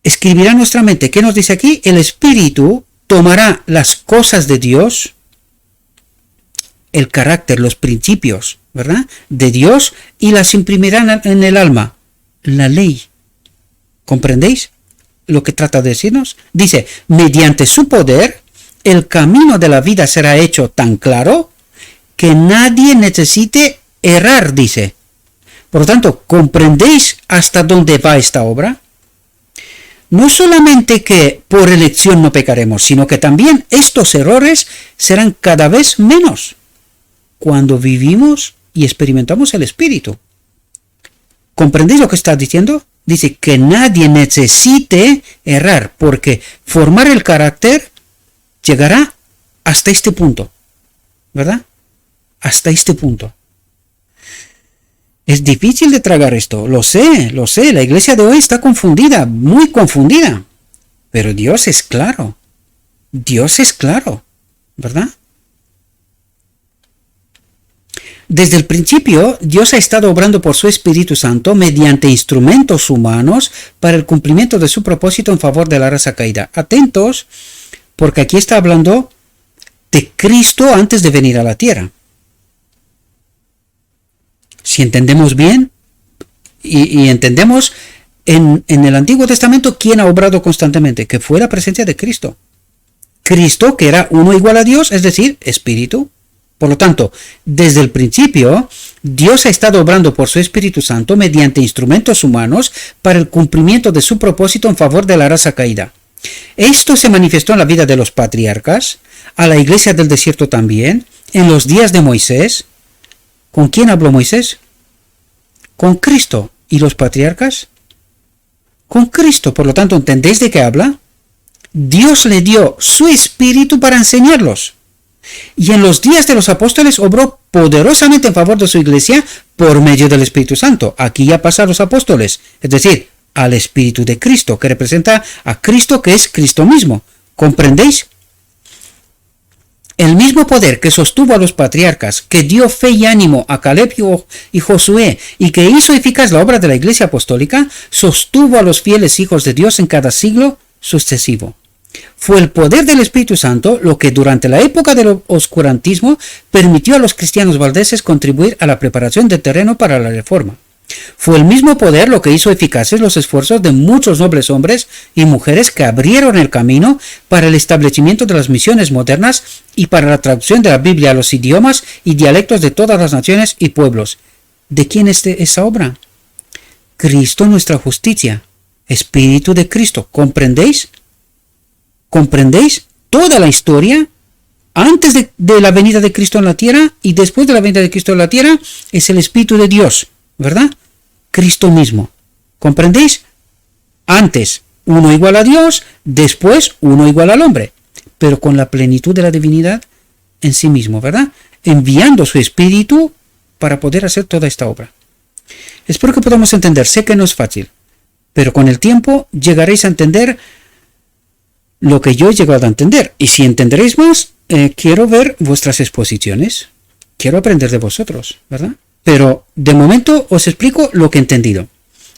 Escribirá en nuestra mente. ¿Qué nos dice aquí? El Espíritu tomará las cosas de Dios, el carácter, los principios, ¿verdad? De Dios y las imprimirá en el alma. La ley. ¿Comprendéis lo que trata de decirnos? Dice, mediante su poder, el camino de la vida será hecho tan claro que nadie necesite errar, dice. Por lo tanto, ¿comprendéis hasta dónde va esta obra? No solamente que por elección no pecaremos, sino que también estos errores serán cada vez menos cuando vivimos y experimentamos el Espíritu. ¿Comprendéis lo que está diciendo? Dice que nadie necesite errar, porque formar el carácter llegará hasta este punto, ¿verdad? Hasta este punto. Es difícil de tragar esto, lo sé, la iglesia de hoy está confundida, muy confundida, pero Dios es claro, ¿verdad? Desde el principio, Dios ha estado obrando por su Espíritu Santo mediante instrumentos humanos para el cumplimiento de su propósito en favor de la raza caída. Atentos, porque aquí está hablando de Cristo antes de venir a la tierra. Si entendemos bien y entendemos en el Antiguo Testamento quién ha obrado constantemente, que fue la presencia de Cristo. Cristo, que era uno igual a Dios, es decir, Espíritu. Por lo tanto, desde el principio, Dios ha estado obrando por su Espíritu Santo mediante instrumentos humanos para el cumplimiento de su propósito en favor de la raza caída. Esto se manifestó en la vida de los patriarcas, a la iglesia del desierto también, en los días de Moisés. ¿Con quién habló Moisés? Con Cristo. ¿Y los patriarcas? Con Cristo. Por lo tanto, ¿entendéis de qué habla? Dios le dio su Espíritu para enseñarlos. Y en los días de los apóstoles obró poderosamente en favor de su iglesia por medio del Espíritu Santo. Aquí ya pasa a los apóstoles, es decir, al Espíritu de Cristo, que representa a Cristo, que es Cristo mismo. ¿Comprendéis? El mismo poder que sostuvo a los patriarcas, que dio fe y ánimo a Caleb y Josué, y que hizo eficaz la obra de la iglesia apostólica, sostuvo a los fieles hijos de Dios en cada siglo sucesivo. Fue el poder del Espíritu Santo lo que durante la época del oscurantismo permitió a los cristianos valdeses contribuir a la preparación del terreno para la reforma. Fue el mismo poder lo que hizo eficaces los esfuerzos de muchos nobles hombres y mujeres que abrieron el camino para el establecimiento de las misiones modernas y para la traducción de la Biblia a los idiomas y dialectos de todas las naciones y pueblos. ¿De quién es esa obra? Cristo, nuestra justicia, Espíritu de Cristo. ¿Comprendéis? ¿Comprendéis toda la historia? Antes de la venida de Cristo en la tierra y después de la venida de Cristo en la tierra es el Espíritu de Dios, ¿verdad? Cristo mismo. ¿Comprendéis? Antes uno igual a Dios, después uno igual al hombre, pero con la plenitud de la divinidad en sí mismo, ¿verdad? Enviando su Espíritu para poder hacer toda esta obra. Espero que podamos entender. Sé que no es fácil, pero con el tiempo llegaréis a entender lo que yo he llegado a entender. Y si entenderéis más, quiero ver vuestras exposiciones. Quiero aprender de vosotros, ¿verdad? Pero de momento os explico lo que he entendido.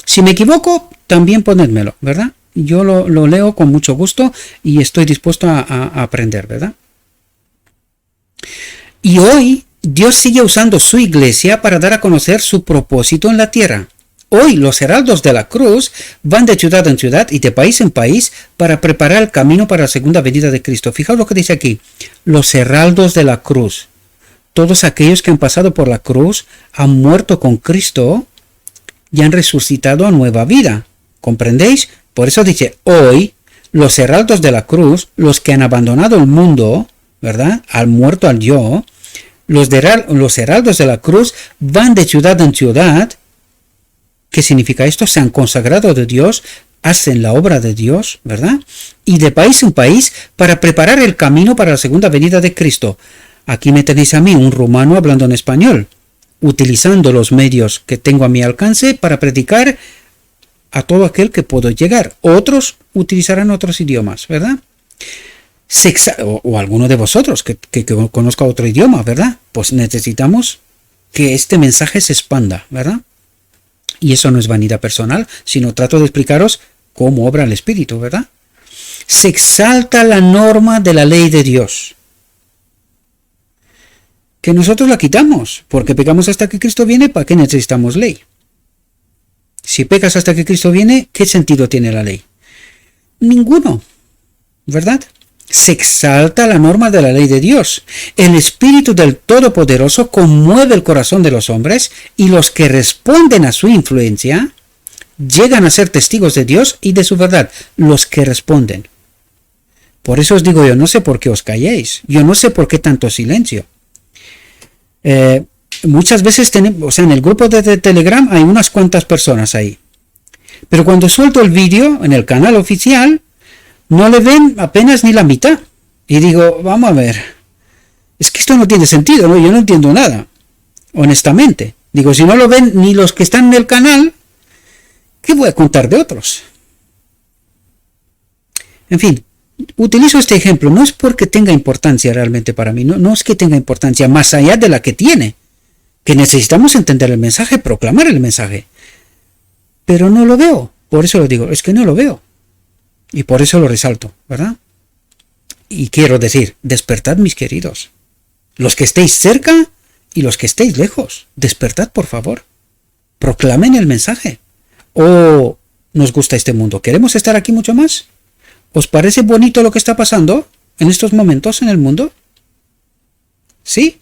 Si me equivoco, también ponedmelo, ¿verdad? yo lo leo con mucho gusto y estoy dispuesto a aprender, ¿verdad? Y hoy Dios sigue usando su iglesia para dar a conocer su propósito en la tierra. Hoy los heraldos de la cruz van de ciudad en ciudad y de país en país para preparar el camino para la segunda venida de Cristo. Fijaos lo que dice aquí, los heraldos de la cruz. Todos aquellos que han pasado por la cruz han muerto con Cristo y han resucitado a nueva vida. ¿Comprendéis? Por eso dice, hoy los heraldos de la cruz, los que han abandonado el mundo, ¿verdad? Han muerto al yo. Los heraldos de la cruz van de ciudad en ciudad. ¿Qué significa esto? Se han consagrado de Dios, hacen la obra de Dios, ¿verdad? Y de país en país para preparar el camino para la segunda venida de Cristo. Aquí me tenéis a mí, un rumano hablando en español, utilizando los medios que tengo a mi alcance para predicar a todo aquel que puedo llegar. Otros utilizarán otros idiomas, ¿verdad? O alguno de vosotros que conozca otro idioma, ¿verdad? Pues necesitamos que este mensaje se expanda, ¿verdad? Y eso no es vanidad personal, sino trato de explicaros cómo obra el Espíritu, ¿verdad? Se exalta la norma de la ley de Dios, que nosotros la quitamos, porque pecamos hasta que Cristo viene. ¿Para qué necesitamos ley? Si pecas hasta que Cristo viene, ¿qué sentido tiene la ley? Ninguno, ¿verdad? Se exalta la norma de la ley de Dios. El Espíritu del Todopoderoso conmueve el corazón de los hombres y los que responden a su influencia llegan a ser testigos de Dios y de su verdad. Los que responden. Por eso os digo yo, no sé por qué os calléis. Yo no sé por qué tanto silencio. Muchas veces tenemos, en el grupo de Telegram hay unas cuantas personas ahí. Pero cuando suelto el vídeo en el canal oficial, no le ven apenas ni la mitad. Y digo, vamos a ver, es que esto no tiene sentido, ¿no? Yo no entiendo nada, honestamente. Digo, si no lo ven ni los que están en el canal, ¿qué voy a contar de otros? En fin, utilizo este ejemplo, no es porque tenga importancia realmente para mí, no es que tenga importancia más allá de la que tiene, que necesitamos entender el mensaje, proclamar el mensaje. Pero no lo veo, por eso lo digo, es que no lo veo. Y por eso lo resalto, ¿verdad? Y quiero decir, despertad mis queridos, los que estéis cerca y los que estéis lejos, despertad por favor, proclamen el mensaje. ¿O nos gusta este mundo? ¿Queremos estar aquí mucho más? ¿Os parece bonito lo que está pasando en estos momentos en el mundo? ¿Sí?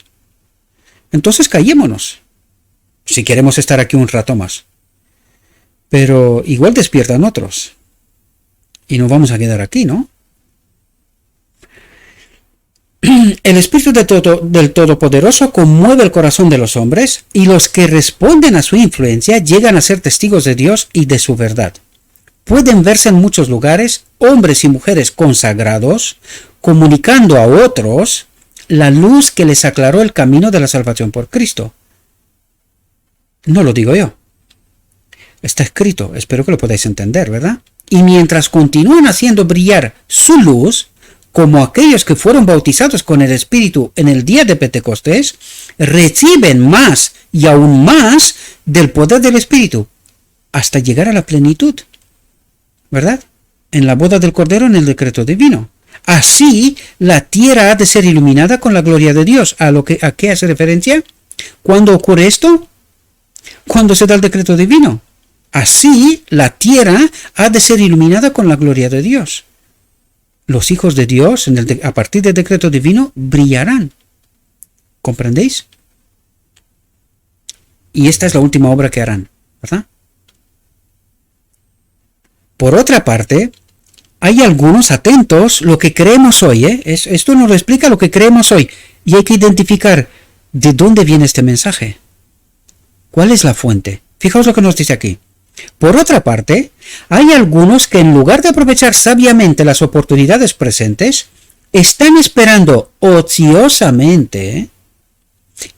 Entonces callémonos, si queremos estar aquí un rato más. Pero igual despiertan otros. Y nos vamos a quedar aquí, ¿no? El Espíritu del Todopoderoso conmueve el corazón de los hombres y los que responden a su influencia llegan a ser testigos de Dios y de su verdad. Pueden verse en muchos lugares hombres y mujeres consagrados comunicando a otros la luz que les aclaró el camino de la salvación por Cristo. No lo digo yo. Está escrito, espero que lo podáis entender, ¿verdad? Y mientras continúan haciendo brillar su luz, como aquellos que fueron bautizados con el Espíritu en el día de Pentecostés, reciben más y aún más del poder del Espíritu, hasta llegar a la plenitud, ¿verdad? En la boda del Cordero, en el decreto divino. Así, la tierra ha de ser iluminada con la gloria de Dios. ¿A qué hace referencia? ¿Cuándo ocurre esto? Cuando se da el decreto divino. Así, la tierra ha de ser iluminada con la gloria de Dios. Los hijos de Dios, a partir del decreto divino, brillarán. ¿Comprendéis? Y esta es la última obra que harán, ¿verdad? Por otra parte, hay algunos atentos lo que creemos hoy, esto nos lo explica lo que creemos hoy, y hay que identificar de dónde viene este mensaje. ¿Cuál es la fuente? Fijaos lo que nos dice aquí. Por otra parte, hay algunos que en lugar de aprovechar sabiamente las oportunidades presentes, están esperando ociosamente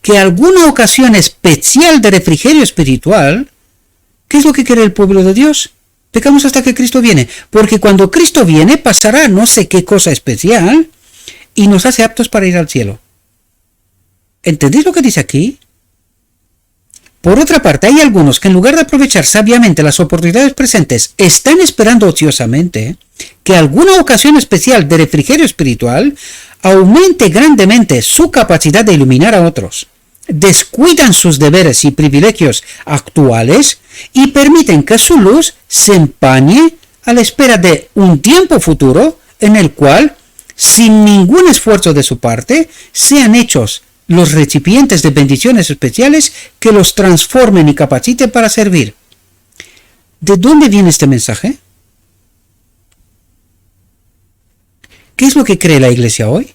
que alguna ocasión especial de refrigerio espiritual. ¿Qué es lo que quiere el pueblo de Dios? Pecamos hasta que Cristo viene, porque cuando Cristo viene pasará no sé qué cosa especial y nos hace aptos para ir al cielo. ¿Entendéis lo que dice aquí? Por otra parte, hay algunos que en lugar de aprovechar sabiamente las oportunidades presentes, están esperando ociosamente que alguna ocasión especial de refrigerio espiritual aumente grandemente su capacidad de iluminar a otros. Descuidan sus deberes y privilegios actuales y permiten que su luz se empañe a la espera de un tiempo futuro en el cual, sin ningún esfuerzo de su parte, sean hechos los recipientes de bendiciones especiales que los transformen y capaciten para servir. ¿De dónde viene este mensaje? ¿Qué es lo que cree la iglesia hoy?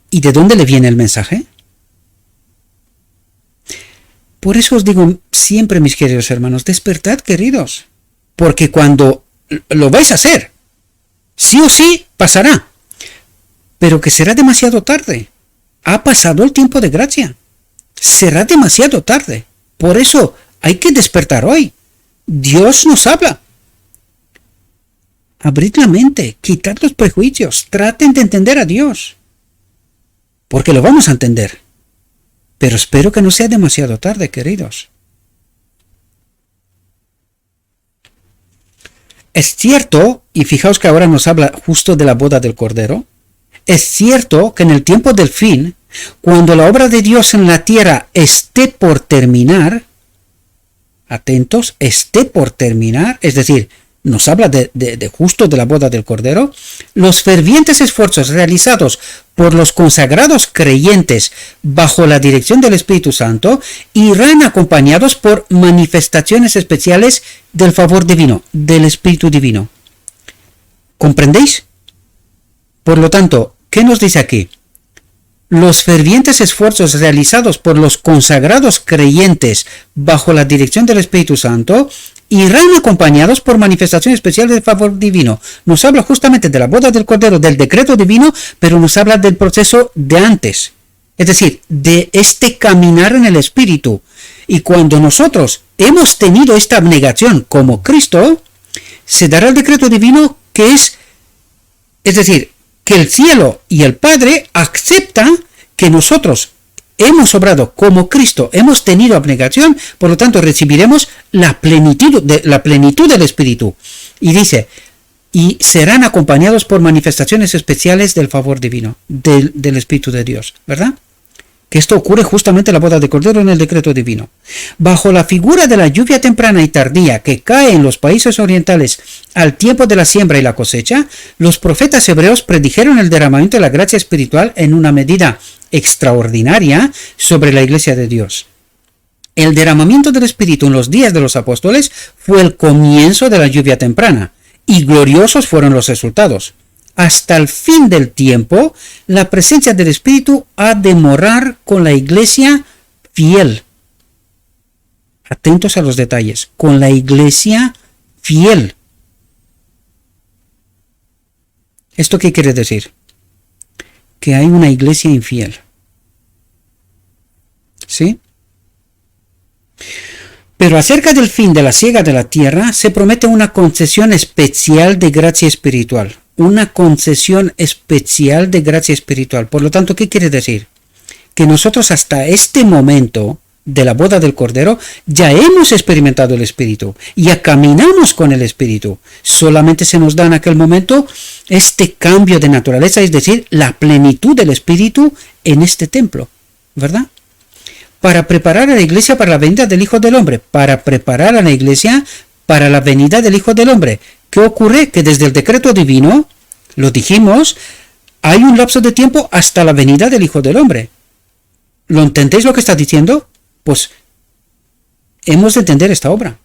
¿Y de dónde le viene el mensaje? Por eso os digo siempre, mis queridos hermanos, despertad, queridos, porque cuando lo vais a hacer, sí o sí pasará, pero que será demasiado tarde. Ha pasado el tiempo de gracia. Será demasiado tarde. Por eso hay que despertar hoy. Dios nos habla. Abrid la mente, quitad los prejuicios, traten de entender a Dios. Porque lo vamos a entender. Pero espero que no sea demasiado tarde, queridos. Es cierto, y fijaos que ahora nos habla justo de la boda del Cordero, es cierto que en el tiempo del fin, cuando la obra de Dios en la tierra esté por terminar, atentos, esté por terminar, es decir, nos habla de justo de la boda del Cordero, los fervientes esfuerzos realizados por los consagrados creyentes bajo la dirección del Espíritu Santo irán acompañados por manifestaciones especiales del favor divino, del Espíritu Divino. ¿Comprendéis? Por lo tanto, ¿qué nos dice aquí? Los fervientes esfuerzos realizados por los consagrados creyentes bajo la dirección del Espíritu Santo irán acompañados por manifestaciones especiales de favor divino. Nos habla justamente de la boda del Cordero, del decreto divino, pero nos habla del proceso de antes. Es decir, de este caminar en el Espíritu. Y cuando nosotros hemos tenido esta abnegación como Cristo, se dará el decreto divino que es decir, que el cielo y el Padre aceptan que nosotros hemos obrado como Cristo, hemos tenido abnegación, por lo tanto recibiremos la plenitud del Espíritu. Y dice, y serán acompañados por manifestaciones especiales del favor divino, del Espíritu de Dios, ¿verdad? Que esto ocurre justamente en la boda de Cordero en el decreto divino. Bajo la figura de la lluvia temprana y tardía que cae en los países orientales al tiempo de la siembra y la cosecha, los profetas hebreos predijeron el derramamiento de la gracia espiritual en una medida extraordinaria sobre la iglesia de Dios. El derramamiento del Espíritu en los días de los apóstoles fue el comienzo de la lluvia temprana, y gloriosos fueron los resultados. Hasta el fin del tiempo, la presencia del Espíritu ha de morar con la iglesia fiel. Atentos a los detalles, con la iglesia fiel. ¿Esto qué quiere decir? Que hay una iglesia infiel. ¿Sí? Pero acerca del fin de la siega de la tierra, se promete una concesión especial de gracia espiritual. Una concesión especial de gracia espiritual. Por lo tanto, ¿qué quiere decir? Que nosotros hasta este momento de la boda del Cordero ya hemos experimentado el Espíritu, ya caminamos con el Espíritu. Solamente se nos da en aquel momento este cambio de naturaleza, es decir, la plenitud del Espíritu en este templo, ¿verdad? Para preparar a la iglesia para la venida del Hijo del Hombre, para preparar a la iglesia para la venida del Hijo del Hombre. ¿Qué ocurre? Que desde el decreto divino, lo dijimos, hay un lapso de tiempo hasta la venida del Hijo del Hombre. ¿Lo entendéis lo que está diciendo? Pues hemos de entender esta obra,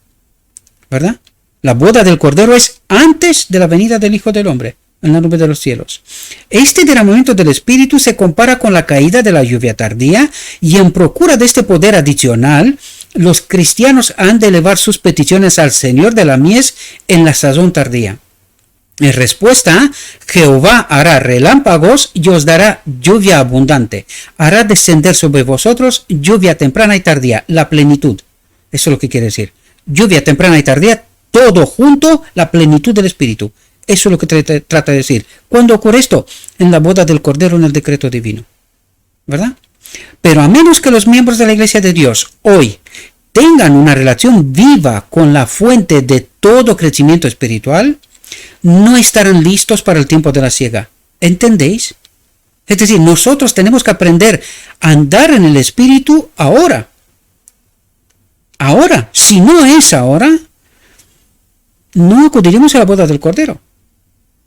¿verdad? La boda del Cordero es antes de la venida del Hijo del Hombre, en la nube de los cielos. Este derramamiento del Espíritu se compara con la caída de la lluvia tardía, y en procura de este poder adicional, los cristianos han de elevar sus peticiones al Señor de la mies en la sazón tardía. En respuesta, Jehová hará relámpagos y os dará lluvia abundante. Hará descender sobre vosotros lluvia temprana y tardía, la plenitud. Eso es lo que quiere decir. Lluvia temprana y tardía, todo junto, la plenitud del Espíritu. Eso es lo que trata de decir. ¿Cuándo ocurre esto? En la boda del Cordero, en el decreto divino. ¿Verdad? Pero a menos que los miembros de la Iglesia de Dios hoy tengan una relación viva con la fuente de todo crecimiento espiritual, no estarán listos para el tiempo de la siega. ¿Entendéis? Es decir, nosotros tenemos que aprender a andar en el Espíritu ahora. Ahora, si no es ahora, no acudiremos a la boda del Cordero.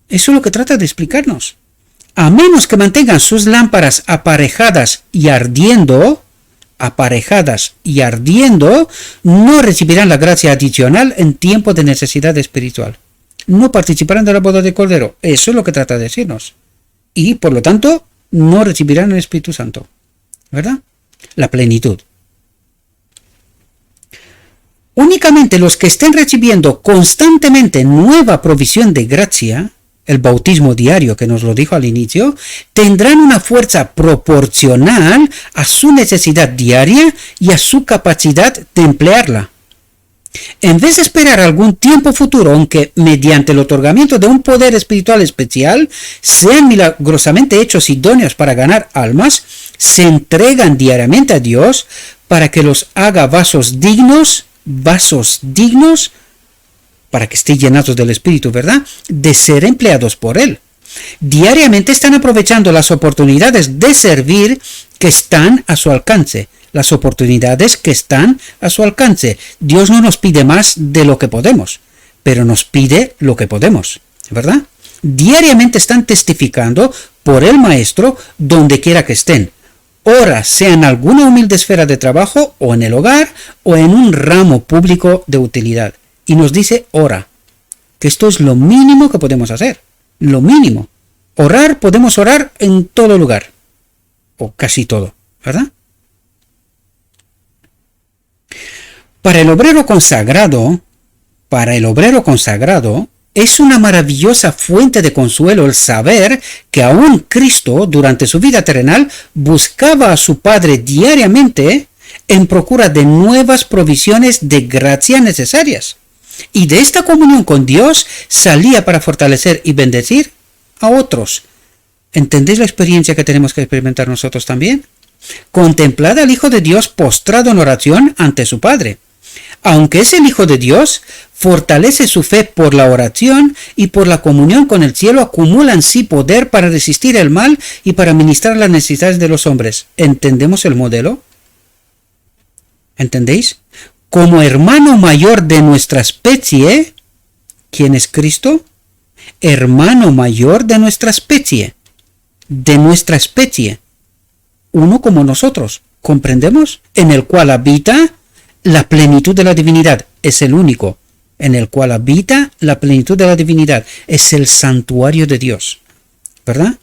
Eso es lo que trata de explicarnos. A menos que mantengan sus lámparas aparejadas y ardiendo, no recibirán la gracia adicional en tiempo de necesidad espiritual. No participarán de la boda del Cordero. Eso es lo que trata de decirnos. Y, por lo tanto, no recibirán el Espíritu Santo. ¿Verdad? La plenitud. Únicamente los que estén recibiendo constantemente nueva provisión de gracia, el bautismo diario que nos lo dijo al inicio, tendrán una fuerza proporcional a su necesidad diaria y a su capacidad de emplearla. En vez de esperar algún tiempo futuro, aunque mediante el otorgamiento de un poder espiritual especial sean milagrosamente hechos idóneos para ganar almas, se entregan diariamente a Dios para que los haga vasos dignos, para que estén llenados del Espíritu, ¿verdad?, de ser empleados por Él. Diariamente están aprovechando las oportunidades de servir que están a su alcance. Dios no nos pide más de lo que podemos, pero nos pide lo que podemos, ¿verdad? Diariamente están testificando por el Maestro donde quiera que estén. Ora sea en alguna humilde esfera de trabajo, o en el hogar, o en un ramo público de utilidad. Y nos dice ora, que esto es lo mínimo que podemos hacer, lo mínimo. Podemos orar en todo lugar, o casi todo, ¿verdad? Para el obrero consagrado, es una maravillosa fuente de consuelo el saber que aún Cristo, durante su vida terrenal, buscaba a su Padre diariamente en procura de nuevas provisiones de gracia necesarias. Y de esta comunión con Dios salía para fortalecer y bendecir a otros. ¿Entendéis la experiencia que tenemos que experimentar nosotros también? Contemplad al Hijo de Dios postrado en oración ante su Padre. Aunque es el Hijo de Dios, fortalece su fe por la oración y por la comunión con el cielo, acumula en sí poder para resistir el mal y para ministrar las necesidades de los hombres. ¿Entendemos el modelo? ¿Entendéis? Como hermano mayor de nuestra especie, ¿quién es Cristo? Hermano mayor de nuestra especie. Uno como nosotros, ¿comprendemos? En el cual habita la plenitud de la divinidad. Es el único en el cual habita la plenitud de la divinidad. Es el santuario de Dios, ¿verdad?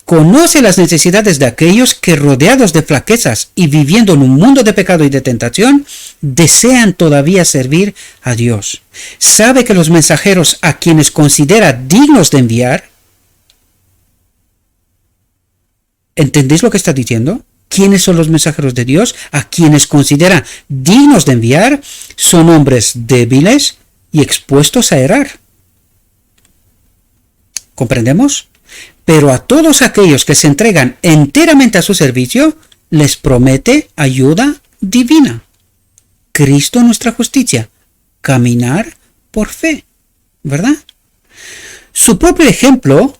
Conoce las necesidades de aquellos que, rodeados de flaquezas y viviendo en un mundo de pecado y de tentación, desean todavía servir a Dios. Sabe que los mensajeros a quienes considera dignos de enviar, ¿entendéis lo que está diciendo? ¿Quiénes son los mensajeros de Dios? A quienes considera dignos de enviar son hombres débiles y expuestos a errar. ¿Comprendemos? Pero a todos aquellos que se entregan enteramente a su servicio, les promete ayuda divina. Cristo nuestra justicia. Caminar por fe. ¿Verdad? Su propio ejemplo,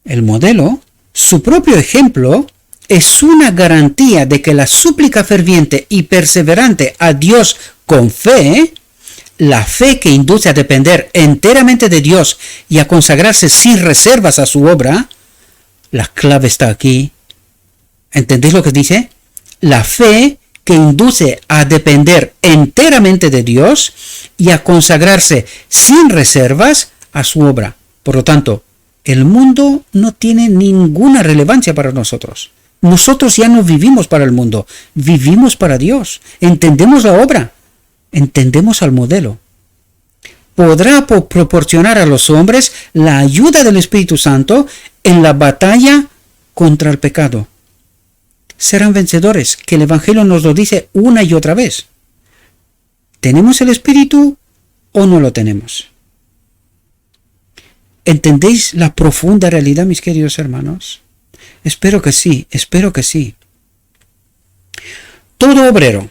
el modelo, su propio ejemplo es una garantía de que la súplica ferviente y perseverante a Dios con fe, la fe que induce a depender enteramente de Dios y a consagrarse sin reservas a su obra, la clave está aquí. ¿Entendéis lo que dice? La fe que induce a depender enteramente de Dios y a consagrarse sin reservas a su obra. Por lo tanto, el mundo no tiene ninguna relevancia para nosotros. Nosotros ya no vivimos para el mundo, vivimos para Dios. Entendemos la obra, entendemos al modelo. Podrá proporcionar a los hombres la ayuda del Espíritu Santo en la batalla contra el pecado. Serán vencedores, que el Evangelio nos lo dice una y otra vez. ¿Tenemos el Espíritu o no lo tenemos? ¿Entendéis la profunda realidad, mis queridos hermanos? Espero que sí, espero que sí. Todo obrero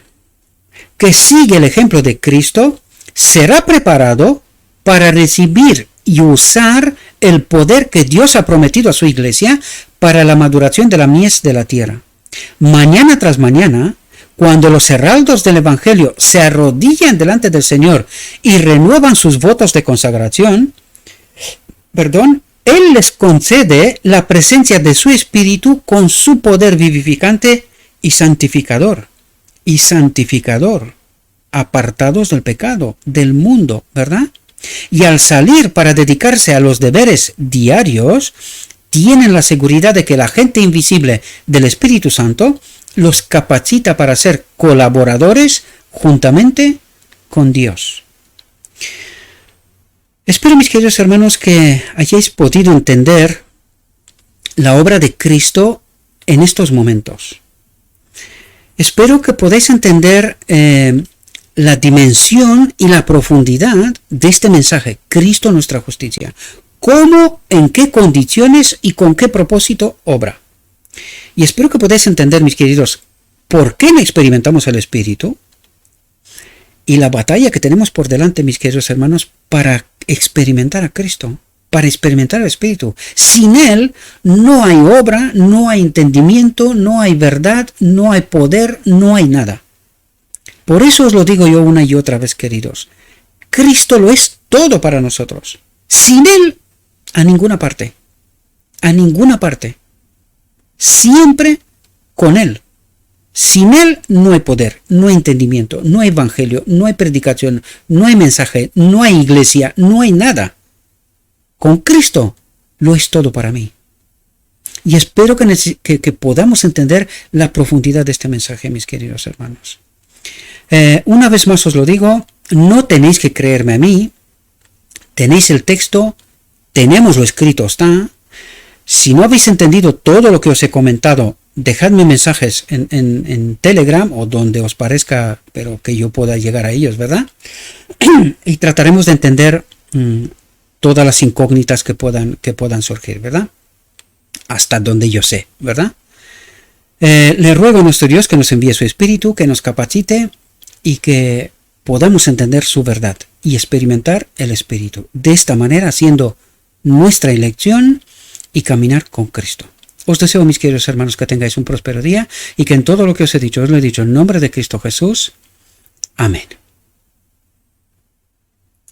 que sigue el ejemplo de Cristo será preparado para recibir y usar el poder que Dios ha prometido a su iglesia para la maduración de la mies de la tierra. Mañana tras mañana, cuando los heraldos del Evangelio se arrodillan delante del Señor y renuevan sus votos de consagración, Él les concede la presencia de su Espíritu con su poder vivificante y santificador, apartados del pecado, del mundo, ¿verdad? Y al salir para dedicarse a los deberes diarios, tienen la seguridad de que el agente invisible del Espíritu Santo los capacita para ser colaboradores juntamente con Dios. Espero, mis queridos hermanos, que hayáis podido entender la obra de Cristo en estos momentos. Espero que podáis entender la dimensión y la profundidad de este mensaje, Cristo nuestra justicia. Cómo, en qué condiciones y con qué propósito obra. Y espero que podáis entender, mis queridos, por qué no experimentamos el Espíritu y la batalla que tenemos por delante, mis queridos hermanos, para experimentar a Cristo, para experimentar el Espíritu. Sin Él no hay obra, no hay entendimiento, no hay verdad, no hay poder, no hay nada. Por eso os lo digo yo una y otra vez, queridos. Cristo lo es todo para nosotros. Sin Él, a ninguna parte. A ninguna parte. Siempre con Él. Sin Él no hay poder, no hay entendimiento, no hay evangelio, no hay predicación, no hay mensaje, no hay iglesia, no hay nada. Con Cristo lo es todo para mí. Y espero que podamos entender la profundidad de este mensaje, mis queridos hermanos. Una vez más os lo digo, no tenéis que creerme a mí, tenéis el texto, tenemos lo escrito, está. Si no habéis entendido todo lo que os he comentado, dejadme mensajes en Telegram o donde os parezca, pero que yo pueda llegar a ellos, ¿verdad? Y trataremos de entender todas las incógnitas que puedan surgir, ¿verdad? Hasta donde yo sé, ¿verdad? Le ruego a nuestro Dios que nos envíe su Espíritu, que nos capacite y que podamos entender su verdad y experimentar el Espíritu. De esta manera, haciendo nuestra elección y caminar con Cristo. Os deseo, mis queridos hermanos, que tengáis un próspero día y que en todo lo que os he dicho, os lo he dicho en nombre de Cristo Jesús. Amén.